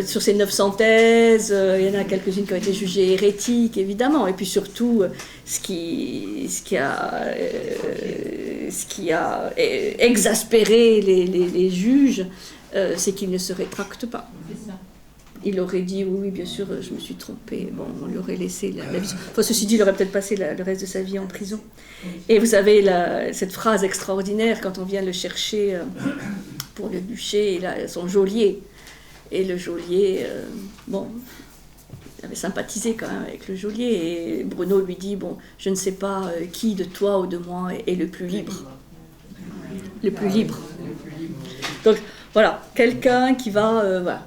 S1: Sur ces 900 thèses, il y en a quelques-unes qui ont été jugées hérétiques, évidemment. Et puis surtout, ce qui a exaspéré les juges, c'est qu'ils ne se rétractent pas. Il aurait dit, oui, bien sûr, je me suis trompé. Bon, on lui aurait laissé la vie. Enfin, ceci dit, il aurait peut-être passé le reste de sa vie en prison. Et vous savez, cette phrase extraordinaire, quand on vient le chercher pour le bûcher, il a son geôlier. Et le geôlier, bon, il avait sympathisé quand même avec le geôlier. Et Bruno lui dit, bon, je ne sais pas qui de toi ou de moi est le plus libre. Le plus libre. Donc, voilà, quelqu'un qui va... voilà,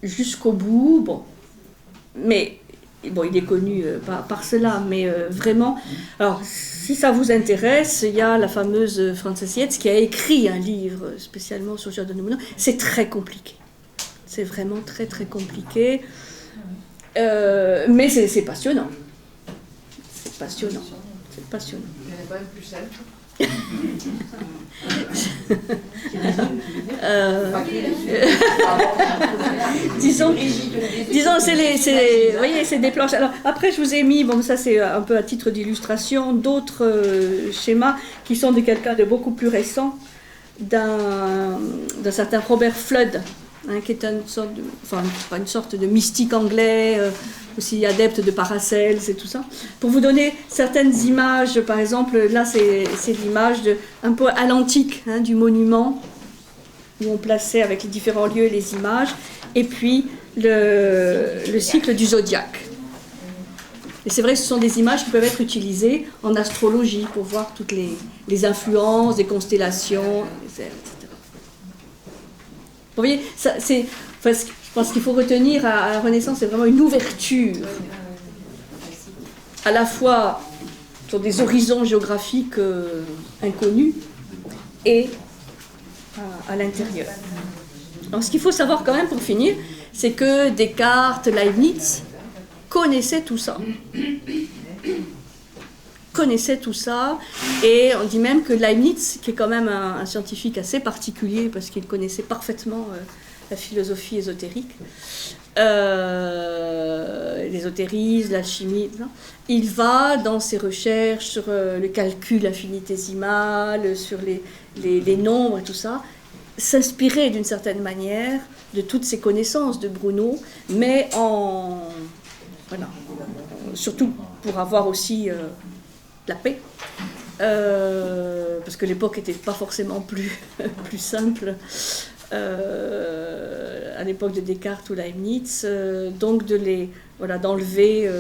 S1: jusqu'au bout, bon, mais bon, il est connu par cela, mais vraiment, alors si ça vous intéresse, il y a la fameuse Frances Yates qui a écrit un livre spécialement sur Giordano Bruno. C'est très compliqué, c'est vraiment très très compliqué, mais c'est passionnant, c'est passionnant, c'est passionnant.
S2: Il y en a pas même plus simple.
S1: disons vous voyez, c'est des planches. Alors après, je vous ai mis, bon, ça c'est un peu à titre d'illustration, d'autres schémas qui sont de quelqu'un de beaucoup plus récent, d'un certain Robert Flood, hein, qui est une sorte de mystique anglais, aussi adepte de Paracels et tout ça. Pour vous donner certaines images, par exemple, là c'est l'image un peu à l'antique, hein, du monument, où on plaçait avec les différents lieux les images, et puis le cycle du zodiaque. Et c'est vrai que ce sont des images qui peuvent être utilisées en astrologie pour voir toutes les influences des constellations, etc. Vous voyez, je pense qu'il faut retenir à la Renaissance, c'est vraiment une ouverture, à la fois sur des horizons géographiques inconnus et à l'intérieur. Alors, ce qu'il faut savoir quand même pour finir, c'est que Descartes, Leibniz connaissaient tout ça. Et on dit même que Leibniz, qui est quand même un scientifique assez particulier parce qu'il connaissait parfaitement la philosophie ésotérique, l'ésotérisme, l'alchimie, il va dans ses recherches sur le calcul infinitésimal, sur les nombres et tout ça, s'inspirer d'une certaine manière de toutes ces connaissances de Bruno, mais surtout pour avoir aussi la paix, parce que l'époque n'était pas forcément plus simple à l'époque de Descartes ou Leibniz, donc d'enlever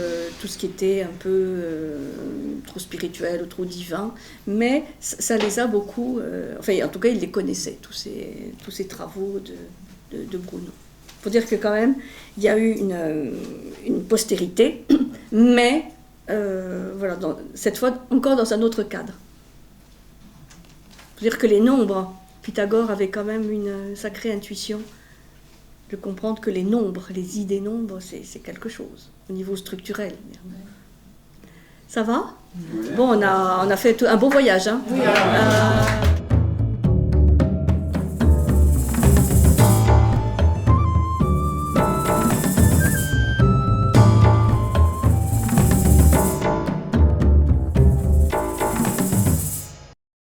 S1: tout ce qui était un peu trop spirituel ou trop divin, mais ça les a beaucoup, en tout cas ils les connaissaient, tous ces travaux de Bruno. Il faut dire que quand même il y a eu une postérité, mais cette fois encore dans un autre cadre. Il faut dire que les nombres, Pythagore avait quand même une sacrée intuition de comprendre que les nombres, les idées nombres, c'est quelque chose au niveau structurel. Ça va ? Bon, on a fait un beau voyage, hein ?